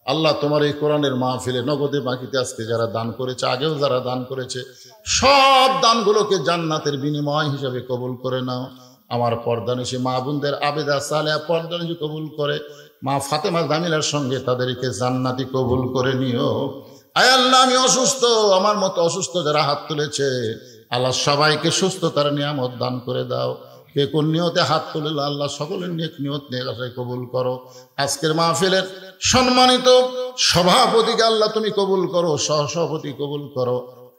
S1: আল্লাহ তোমার এই কোরআনের মাহফিলে নগদে বাকিতে আজকে যারা দান করেছে, আগেও যারা দান করেছে, সব দানগুলোকে জান্নাতের বিনিময় হিসাবে কবুল করে নাও। আমার পর্দানিশী মা বোনদের আবেদা সালেহা পর্দানিশী কবুল করে, মা ফাতেমা জামিলার সঙ্গে তাদেরকে জান্নাতি কবুল করে নিও। আয় আল্লাহ আমি অসুস্থ, আমার মতো অসুস্থ যারা হাত তুলেছে আল্লাহ সবাইকে সুস্থতার নিয়ামত দান করে দাও। কে কোন নিয়তে হাত তুলে আল্লাহ সকলের নেক নিয়ত নেক আশায় কবুল করো। আজকের মাহফিলের সম্মানিত সভাপতিকে আল্লাহ তুমি কবুল করো, সহসভাপতি কবুল করো।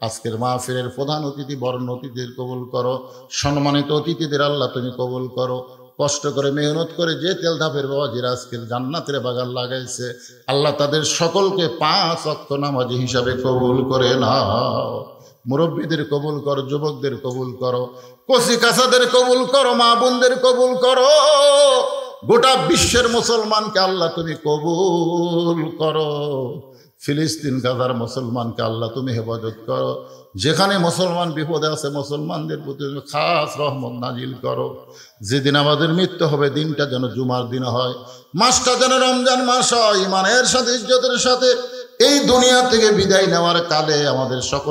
S1: আজকের মাহফিলের প্রধান অতিথি বরণ অতিথিদের কবুল করো, সম্মানিত অতিথিদের আল্লাহ তুমি কবুল করো। কষ্ট করে মেহনত করে যে তেল ধাপের বাবাজিরা আজকের জান্নাতের বাগান লাগাইছে আল্লাহ তাদের সকলকে 5 ওয়াক্ত নামাজি হিসাবে কবুল করে নাও। মুরব্বীদের কবুল করো, যুবকদের কবুল করো, কচি কাঁচাদের কবুল করো, মা বোনদের কবুল করো। গোটা বিশ্বের মুসলমানকে আল্লাহ তুমি কবুল করো। ফিলিস্তিন গাজার মুসলমানকে আল্লাহ তুমি হেফাজত করো। যেখানে মুসলমান বিপদে আছে মুসলমানদের প্রতি খাস রহমত নাজিল করো। যেদিন আমাদের মৃত্যু হবে দিনটা যেন জুমার দিন হয়, মাসটা যেন রমজান মাস হয়। ইমানের সাথে ইজ্জতের সাথে এই দুনিয়া থেকে বিদায় নেওয়ার কালে আমাদের সকল